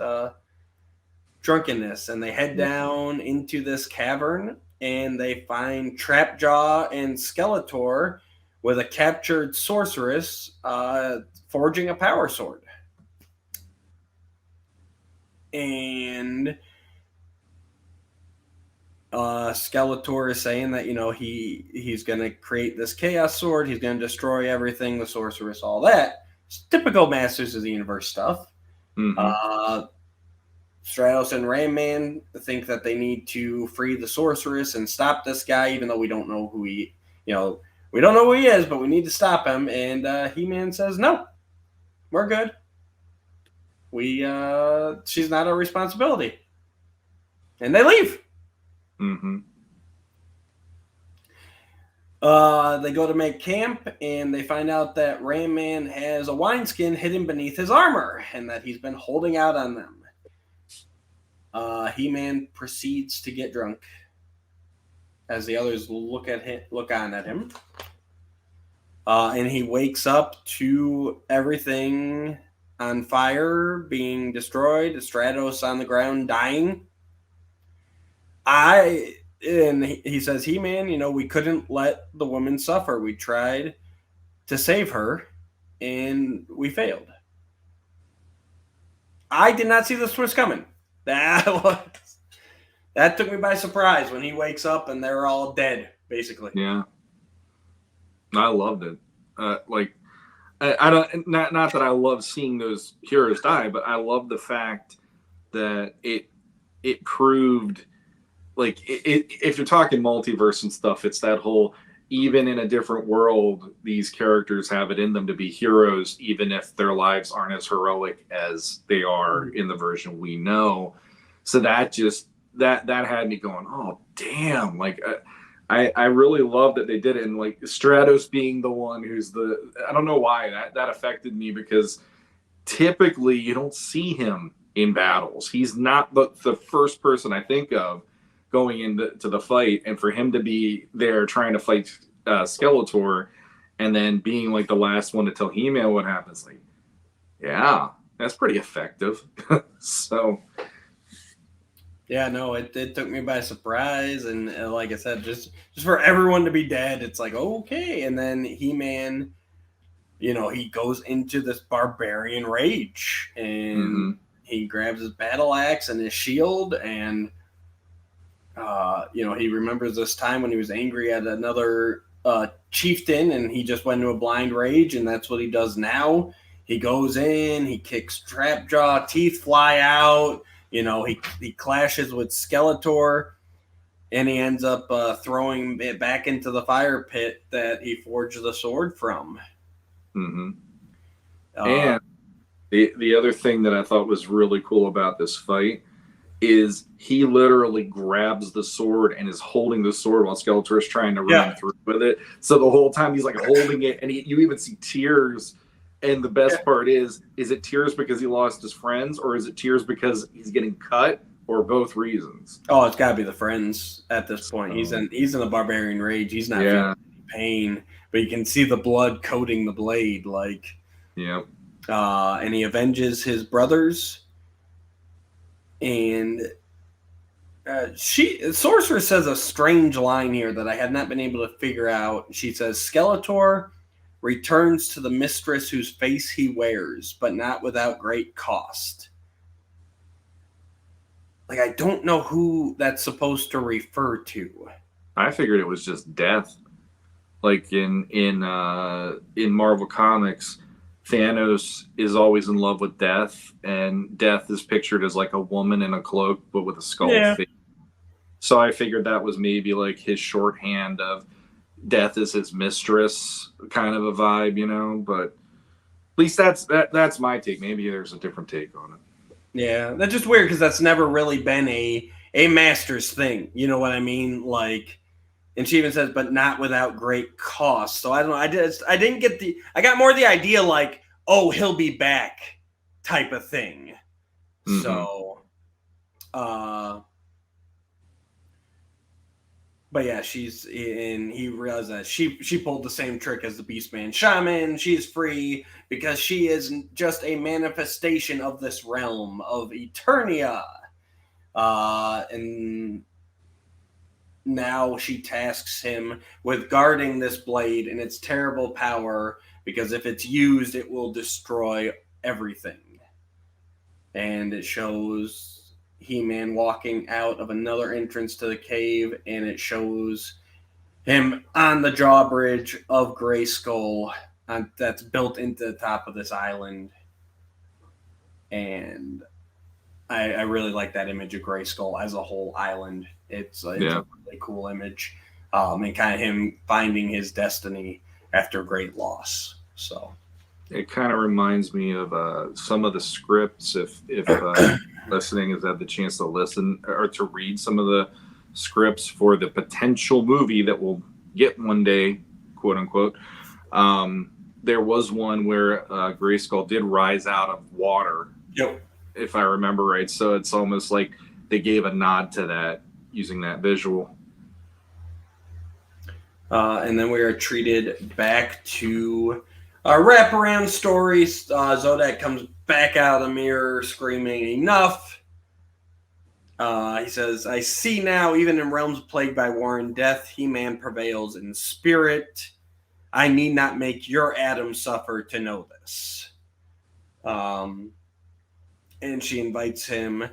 [SPEAKER 2] drunkenness. And they head down into this cavern, and they find Trapjaw and Skeletor with a captured sorceress forging a power sword. And Skeletor is saying that, he's going to create this Chaos Sword. He's going to destroy everything, the Sorceress, all that. It's typical Masters of the Universe stuff.
[SPEAKER 3] Mm-hmm.
[SPEAKER 2] Stratos and Ram Man think that they need to free the Sorceress and stop this guy, even though we don't know who we don't know who he is, but we need to stop him. And He-Man says, no, we're good. She's not our responsibility. And they leave.
[SPEAKER 3] Mm-hmm.
[SPEAKER 2] They go to make camp, and they find out that Ram Man has a wineskin hidden beneath his armor, and that he's been holding out on them. He-Man proceeds to get drunk as the others look on at him. And he wakes up to everything on fire, being destroyed, Stratos on the ground, dying. And he says, He-Man, we couldn't let the woman suffer. We tried to save her, and we failed. I did not see this twist coming. That took me by surprise when he wakes up and they're all dead, basically.
[SPEAKER 3] Yeah, I loved it. I don't not that I love seeing those heroes die, but I love the fact that it proved, like, if you're talking multiverse and stuff, it's that whole, even in a different world, these characters have it in them to be heroes, even if their lives aren't as heroic as they are in the version we know. So that had me going, oh damn! Like, I really love that they did it, and like Stratos being the one who's I don't know why that affected me, because typically you don't see him in battles. He's not the first person I think of going into the fight, and for him to be there trying to fight Skeletor, and then being like the last one to tell He-Man what happens, like, yeah, that's pretty effective. So
[SPEAKER 2] yeah, no, it took me by surprise, and like I said, just for everyone to be dead, it's like, okay. And then He-Man, he goes into this barbarian rage, and he grabs his battle axe and his shield, and he remembers this time when he was angry at another chieftain, and he just went into a blind rage, and that's what he does now. He goes in, he kicks Trapjaw, teeth fly out. He clashes with Skeletor, and he ends up throwing it back into the fire pit that he forged the sword from.
[SPEAKER 3] Mm-hmm. And the other thing that I thought was really cool about this fight is he literally grabs the sword and is holding the sword while Skeletor is trying to run through with it. So the whole time he's like holding it, and you even see tears. And the best part is it tears because he lost his friends, or is it tears because he's getting cut, or both reasons?
[SPEAKER 2] Oh, it's got to be the friends at this point. He's in a barbarian rage. He's not feeling any pain, but you can see the blood coating the blade. And he avenges his brothers. And Sorceress says a strange line here that I have not been able to figure out. She says, Skeletor returns to the mistress whose face he wears, but not without great cost. Like, I don't know who that's supposed to refer to.
[SPEAKER 3] I figured it was just death. Like in Marvel Comics, Thanos is always in love with Death, and Death is pictured as like a woman in a cloak, but with a skull face. So I figured that was maybe like his shorthand of Death is his mistress, kind of a vibe, but at least that's my take. Maybe there's a different take on it.
[SPEAKER 2] Yeah, that's just weird because that's never really been a Masters thing. You know what I mean? Like, and she even says, but not without great cost. So I don't know. I didn't get I got more the idea like, oh, he'll be back type of thing. Mm-hmm. So, but yeah, he realized that she pulled the same trick as the Beastman Shaman. She's free because she is just a manifestation of this realm of Eternia. And now she tasks him with guarding this blade and its terrible power, because if it's used, it will destroy everything. and it shows He-Man walking out of another entrance to the cave, and it shows him on the drawbridge of Grayskull that's built into the top of this island. And I really like that image of Grayskull as a whole island. It's a really cool image, and kind of him finding his destiny after great loss. So
[SPEAKER 3] it kind of reminds me of some of the scripts. If listening has had the chance to listen or to read some of the scripts for the potential movie that we'll get one day, quote unquote. There was one where Grayskull did rise out of water.
[SPEAKER 2] Yep.
[SPEAKER 3] If I remember right. So it's almost like they gave a nod to that using that visual.
[SPEAKER 2] And then we are treated back to our wraparound story. Zodak comes back out of the mirror screaming, "Enough!" He says, "I see now, even in realms plagued by war and death, He-Man prevails in spirit. I need not make your Adam suffer to know this." And she invites him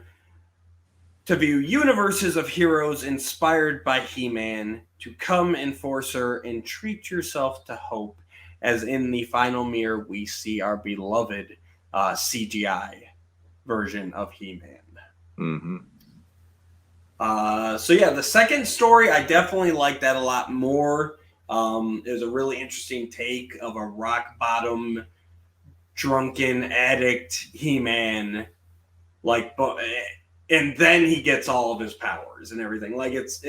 [SPEAKER 2] to view universes of heroes inspired by He-Man, to come, Enforcer, and treat yourself to hope, as in the final mirror we see our beloved CGI version of He-Man.
[SPEAKER 3] Mm-hmm.
[SPEAKER 2] So yeah, the second story, I definitely like that a lot more. It was a really interesting take of a rock bottom, drunken addict He-Man, and then he gets all of his powers and everything. Like it's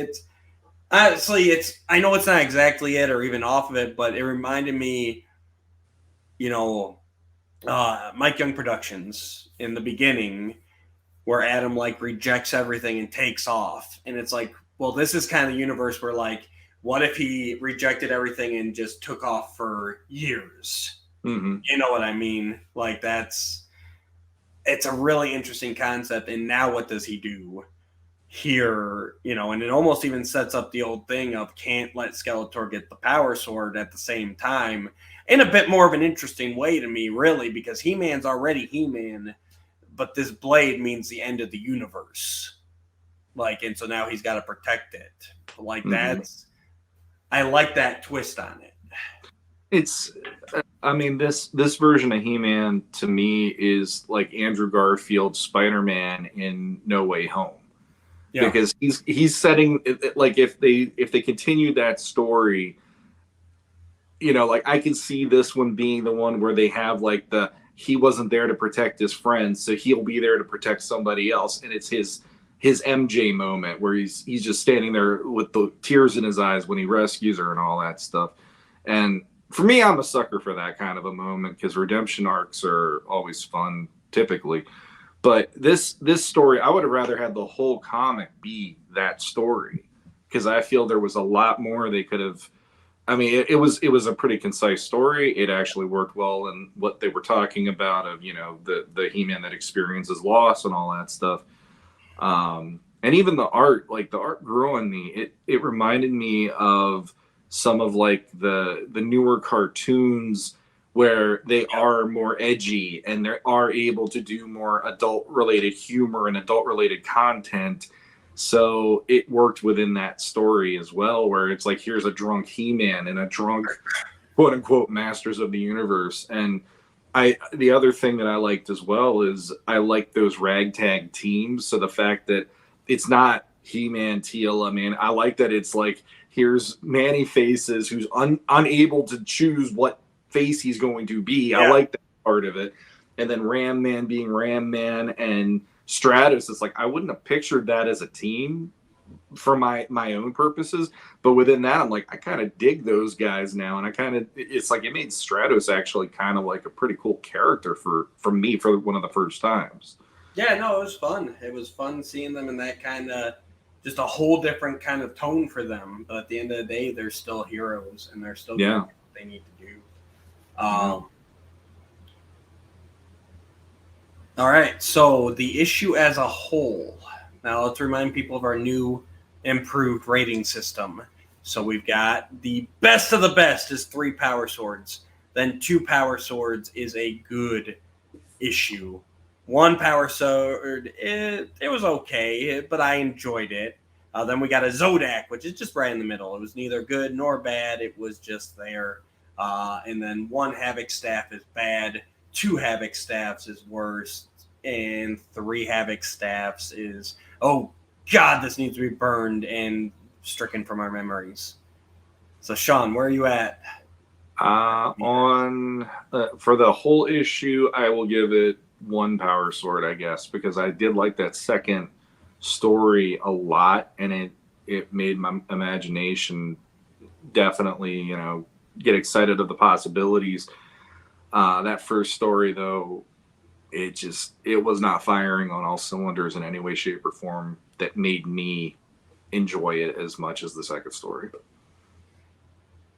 [SPEAKER 2] honestly, I know it's not exactly it or even off of it, but it reminded me, Mike Young Productions in the beginning, where Adam rejects everything and takes off. And it's like, well, this is kind of the universe where what if he rejected everything and just took off for years?
[SPEAKER 3] Mm-hmm.
[SPEAKER 2] You know what I mean? It's a really interesting concept. And now what does he do here? And it almost even sets up the old thing of can't let Skeletor get the power sword at the same time, in a bit more of an interesting way to me, really, because He-Man's already He-Man, but this blade means the end of the universe. And so now he's got to protect it. That's, I like that twist on it.
[SPEAKER 3] It's, this version of He-Man to me is like Andrew Garfield's Spider-Man in No Way Home. Yeah. Because he's setting, if they continue that story, I can see this one being the one where they have he wasn't there to protect his friends, so he'll be there to protect somebody else, and it's his MJ moment where he's just standing there with the tears in his eyes when he rescues her and all that stuff. And for me, I'm a sucker for that kind of a moment because redemption arcs are always fun, typically. But this story, I would have rather had the whole comic be that story because I feel there was a lot more they could have. It was a pretty concise story. It actually worked well in what they were talking about of the He-Man that experiences loss and all that stuff. And even the art, the art grew on me. It reminded me of some of the newer cartoons where they are more edgy and they are able to do more adult related humor and adult related content. So it worked within that story as well, where it's here's a drunk He-Man and a drunk quote unquote Masters of the Universe. And the other thing that I liked as well is I like those ragtag teams. So the fact that it's not He-Man, Teela, man, I like that it's here's Manny Faces who's unable to choose what face he's going to be. Yeah. I like that part of it. And then Ram Man being Ram Man and Stratus, it's I wouldn't have pictured that as a team for my own purposes, but within that I'm I kind of dig those guys now, and it's it made Stratus actually kind of a pretty cool character for me for one of the first times.
[SPEAKER 2] Yeah, no, it was fun. It was fun seeing them in that kind of just a whole different kind of tone for them, but at the end of the day they're still heroes and they're still doing what they need to do. All right, so the issue as a whole. Now let's remind people of our new improved rating system. So we've got the best of the best is 3 power swords. Then 2 power swords is a good issue. One Power Sword, it was okay, but I enjoyed it. Then we got a Zodak, which is just right in the middle. It was neither good nor bad. It was just there. And then one Havoc Staff is bad. Two Havoc Staffs is worse. And three Havoc Staffs is, oh, God, this needs to be burned and stricken from our memories. So, Sean, where are you at?
[SPEAKER 3] For the whole issue, I will give it one Power Sword, I guess, because I did like that second story a lot, and it made my imagination definitely, get excited of the possibilities. That first story, though, it was not firing on all cylinders in any way, shape, or form that made me enjoy it as much as the second story.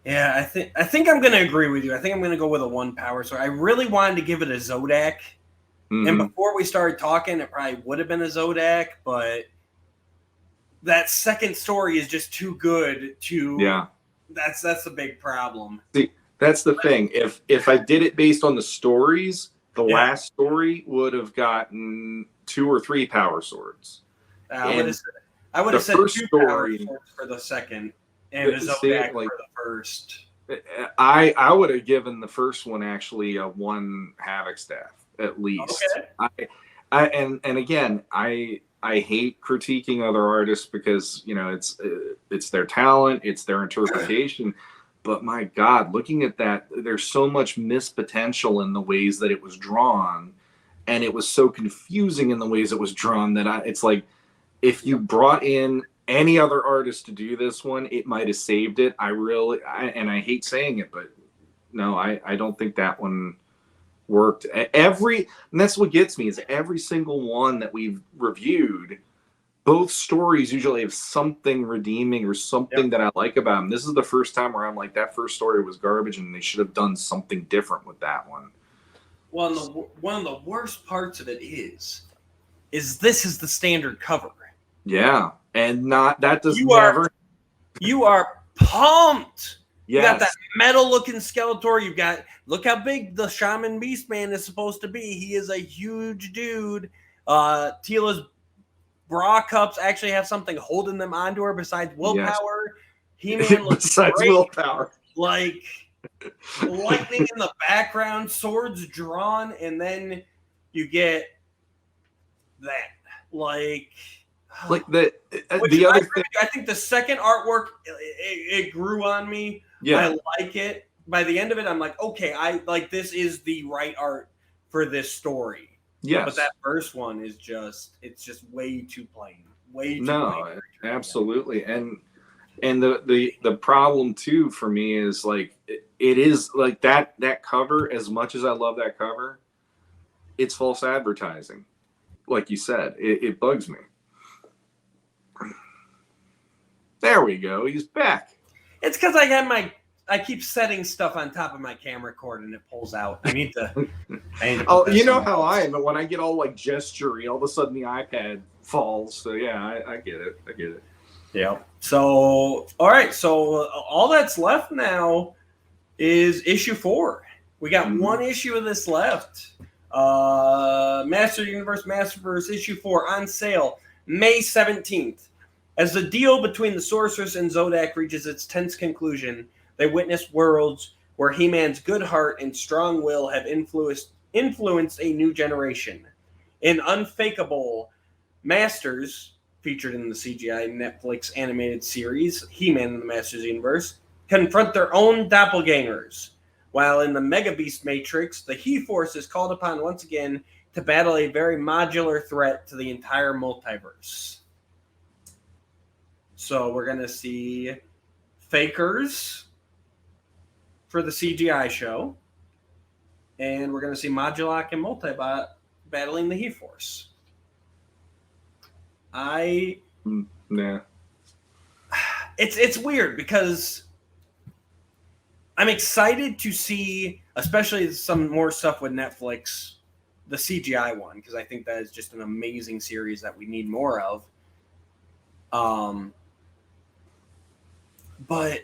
[SPEAKER 2] Yeah, I think I'm going to agree with you. I think I'm going to go with a one Power Sword. I really wanted to give it a Zodak. Mm-hmm. And before we started talking, it probably would have been a Zodak, but that second story is just too good to. Yeah, that's the big problem.
[SPEAKER 3] See, that's the thing. If I did it based on the stories, the last story would have gotten 2 or 3 Power Swords.
[SPEAKER 2] I would have said 2 Power Swords for the second, and a Zodak for the first.
[SPEAKER 3] I would have given the first one actually a 1 Havoc Staff at least. Okay. And again, I hate critiquing other artists because it's their talent, it's their interpretation. But my God, looking at that, there's so much missed potential in the ways that it was drawn, and it was so confusing in the ways it was drawn that it's like, if you brought in any other artist to do this one, it might have saved it. And I hate saying it, but no, I don't think that one worked. And that's what gets me, is every single one that we've reviewed, both stories usually have something redeeming or something that I like about them. This is the first time where I'm like, that first story was garbage and they should have done something different with that one.
[SPEAKER 2] Well, one of the worst parts of it is this is the standard cover.
[SPEAKER 3] Yeah, and
[SPEAKER 2] you are pumped. Yes. You got that metal-looking Skeletor. Look how big the Shaman Beastman is supposed to be. He is a huge dude. Tila's bra cups actually have something holding them onto her besides willpower. Yes. He-Man looks besides great. Willpower. Like lightning in the background, swords drawn, and then you get that. Like
[SPEAKER 3] the other thing.
[SPEAKER 2] I think the second artwork, it grew on me. Yeah. I like it. By the end of it, I'm like, okay, this is the right art for this story. Yes. But that first one is it's just way too plain. Way too plain.
[SPEAKER 3] Absolutely. And the problem too for me is like it is like that cover, as much as I love that cover, it's false advertising. Like you said, it bugs me. There we go. He's back.
[SPEAKER 2] It's because I keep setting stuff on top of my camera cord and it pulls out. I need to.
[SPEAKER 3] Oh, you know how I am. But when I get all like gestury, all of a sudden the iPad falls. So yeah, I get it.
[SPEAKER 2] Yeah. So all right. So all that's left now is issue 4. We got one issue of this left. Masterverse issue 4 on sale May 17th. As the deal between the Sorceress and Zodak reaches its tense conclusion, they witness worlds where He-Man's good heart and strong will have influenced a new generation. In Unfakeable, Masters, featured in the CGI Netflix animated series He-Man in the Masters Universe, confront their own doppelgangers. While in the Mega Beast Matrix, the He-Force is called upon once again to battle a very modular threat to the entire multiverse. So we're going to see Fakers for the CGI show. And we're going to see Modulok and Multibot battling the He-Force. It's weird because I'm excited to see, especially some more stuff with Netflix, the CGI one, because I think that is just an amazing series that we need more of. But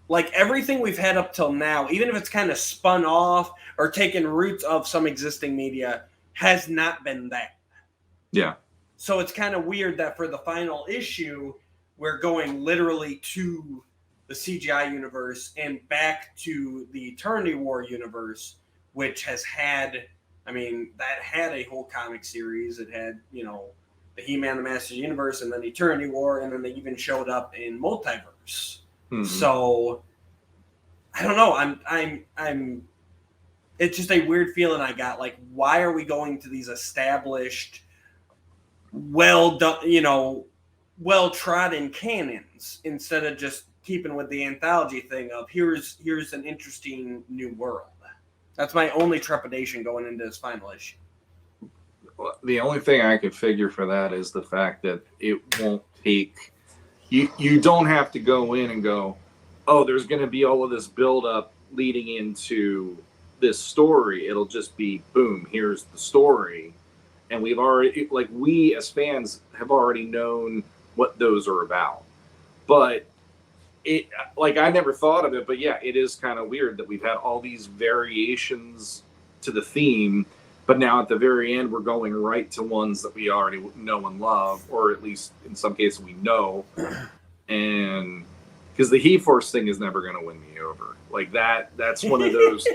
[SPEAKER 2] like everything we've had up till now, even if it's kind of spun off or taken roots of some existing media, has not been that.
[SPEAKER 3] Yeah.
[SPEAKER 2] So it's kind of weird that for the final issue, we're going literally to the CGI universe and back to the Eternity War universe, which has had, I mean, that had a whole comic series. It had, you know, the He-Man, the Masters of the Universe, and then Eternity War, and then they even showed up in Multiverse. Mm-hmm. So I don't know. I'm. It's just a weird feeling I got. Like, why are we going to these established, well done, you know, well trodden canons instead of just keeping with the anthology thing of here's an interesting new world? That's my only trepidation going into this final issue.
[SPEAKER 3] Well, the only thing I could figure for that is the fact that it won't take you don't have to go in and go, oh, there's going to be all of this build up leading into this story. It'll just be boom, here's the story. And we've already, like, we as fans have already known what those are about. But it, like, I never thought of it, but yeah, it is kind of weird that we've had all these variations to the theme, but now at the very end, we're going right to ones that we already know and love, or at least in some cases we know. And because the He-Force thing is never going to win me over. Like, that's one of those.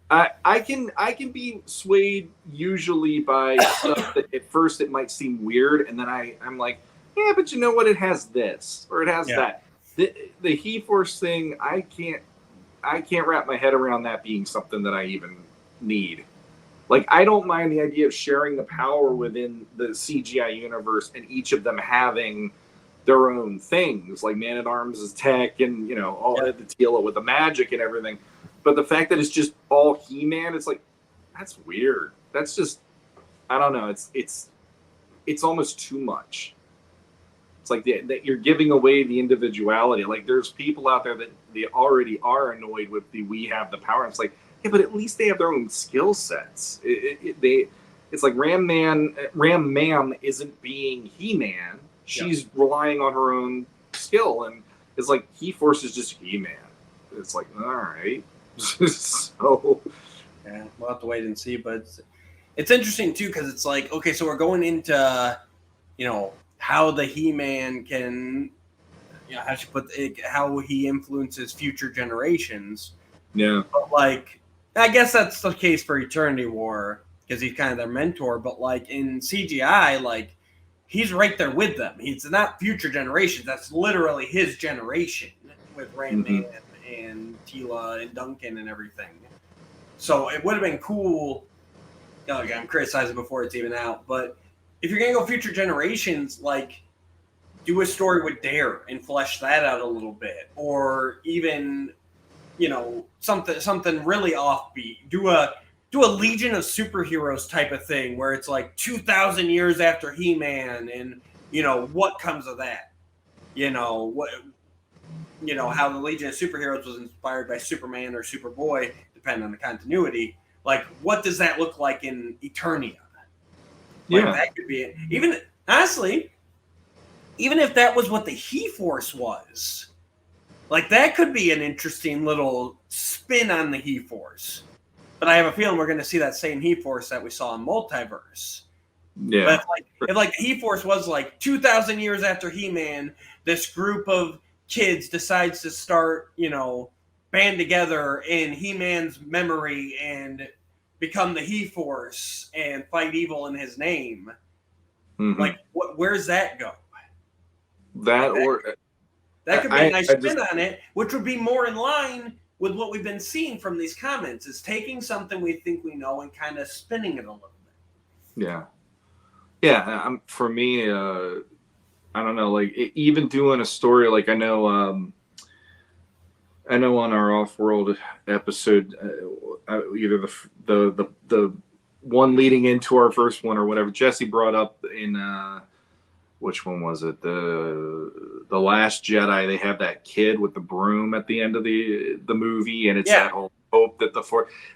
[SPEAKER 3] I can be swayed usually by stuff that at first it might seem weird, and then I'm like, yeah, but you know what? It has this, or it has that. The He-Force thing, I can't wrap my head around that being something that I even need. Like, I don't mind the idea of sharing the power within the CGI universe and each of them having their own things, like Man-at-Arms is tech and, you know, all the Teela with the magic and everything. But the fact that it's just all He-Man, it's like, that's weird. That's just, I don't know. It's almost too much. It's like that you're giving away the individuality. Like, there's people out there that they already are annoyed with the we have the power. It's like, yeah, but at least they have their own skill sets. It's like Ram Ma'am isn't being He-Man. She's relying on her own skill, and it's like He-Force is just He-Man. It's like, all right. So
[SPEAKER 2] yeah, we'll have to wait and see. But it's interesting too, because it's like, okay, so we're going into, you know, how the He-Man can, you know, how he influences future generations.
[SPEAKER 3] Yeah.
[SPEAKER 2] But like, I guess that's the case for Eternity War because he's kind of their mentor. But like in CGI, like he's right there with them. He's not future generations. That's literally his generation with Ram Man and Teela and Duncan and everything. So it would have been cool. Again, I'm criticizing before it's even out, but if you're gonna go future generations, like do a story with Dare and flesh that out a little bit, or even, you know, something really offbeat. Do a Legion of Superheroes type of thing where it's like 2,000 years after He-Man, and you know what comes of that. You know what. You know, how the Legion of Superheroes was inspired by Superman or Superboy, depending on the continuity. Like, what does that look like in Eternia? Like, that could be it. Even, honestly, even if that was what the He-Force was, like, that could be an interesting little spin on the He-Force. But I have a feeling we're going to see that same He-Force that we saw in Multiverse.
[SPEAKER 3] Yeah.
[SPEAKER 2] But if the He-Force was like 2,000 years after He-Man, this group of kids decides to start, you know, band together in He-Man's memory and become the He-Force and fight evil in his name. Like, where's that go?
[SPEAKER 3] That
[SPEAKER 2] could be a nice spin on it, which would be more in line with what we've been seeing from these comments, is taking something we think we know and kind of spinning it a little bit.
[SPEAKER 3] Yeah. For me, I don't know, like even doing a story, like I know on our Off-World episode, either the one leading into our first one or whatever, Jesse brought up in which one was it? The Last Jedi. They have that kid with the broom at the end of the movie, and it's that whole hope that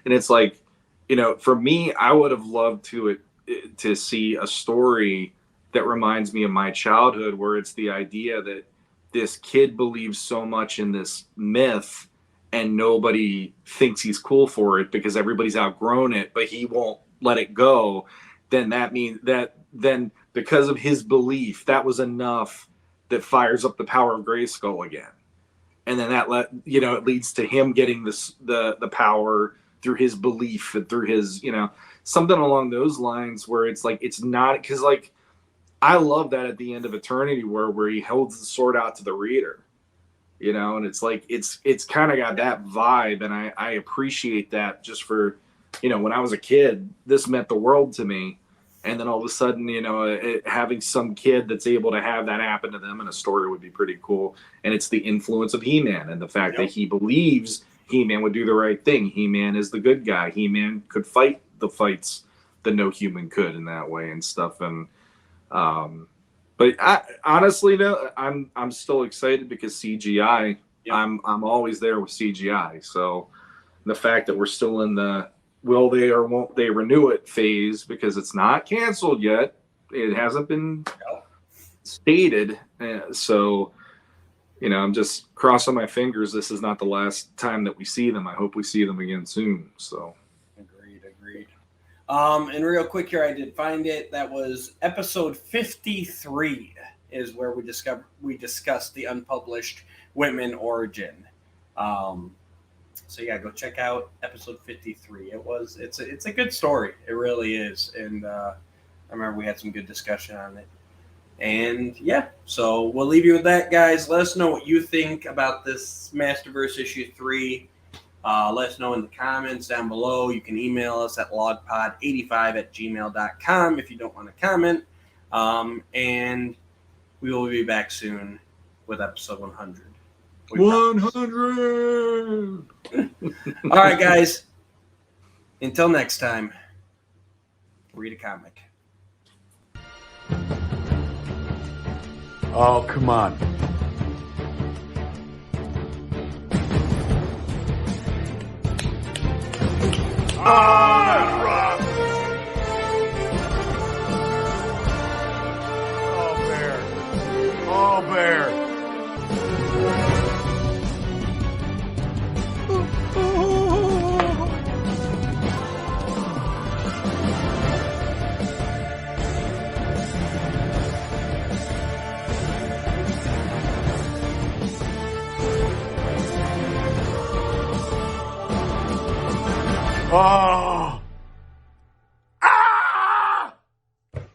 [SPEAKER 3] and it's like, you know, for me, I would have loved to see a story that reminds me of my childhood, where it's the idea that this kid believes so much in this myth and nobody thinks he's cool for it because everybody's outgrown it, but he won't let it go. then that means that then because of his belief, that was enough that fires up the power of Grayskull again. And then that it leads to him getting the power through his belief and through his, something along those lines, where it's like, it's not, because like, I love that at the end of Eternity where he holds the sword out to the reader, and it's like, it's kind of got that vibe. And I appreciate that just for, when I was a kid, this meant the world to me. And then all of a sudden, having some kid that's able to have that happen to them in a story would be pretty cool. And it's the influence of He-Man and the fact that he believes He-Man would do the right thing. He-Man is the good guy. He-Man could fight the fights that no human could in that way and stuff. And but I honestly, I'm still excited because CGI. I'm always there with CGI. So the fact that we're still in the will they or won't they renew it phase, because it's not canceled yet. It hasn't been stated. So, I'm just crossing my fingers. This is not the last time that we see them. I hope we see them again soon. So
[SPEAKER 2] Agreed. And real quick here, I did find it. That was episode 53 is where we discussed the unpublished Whitman origin. So yeah, go check out episode 53. It's a good story. It really is. And I remember we had some good discussion on it. And yeah, so we'll leave you with that, guys. Let us know what you think about this Masterverse issue 3. Let us know in the comments down below. You can email us at logpod85@gmail.com if you don't want to comment. And we will be back soon with episode 100.
[SPEAKER 3] 100.
[SPEAKER 2] All right, guys. Until next time, read a comic.
[SPEAKER 4] Oh, come on. Ah, rock. Oh, bear. Oh.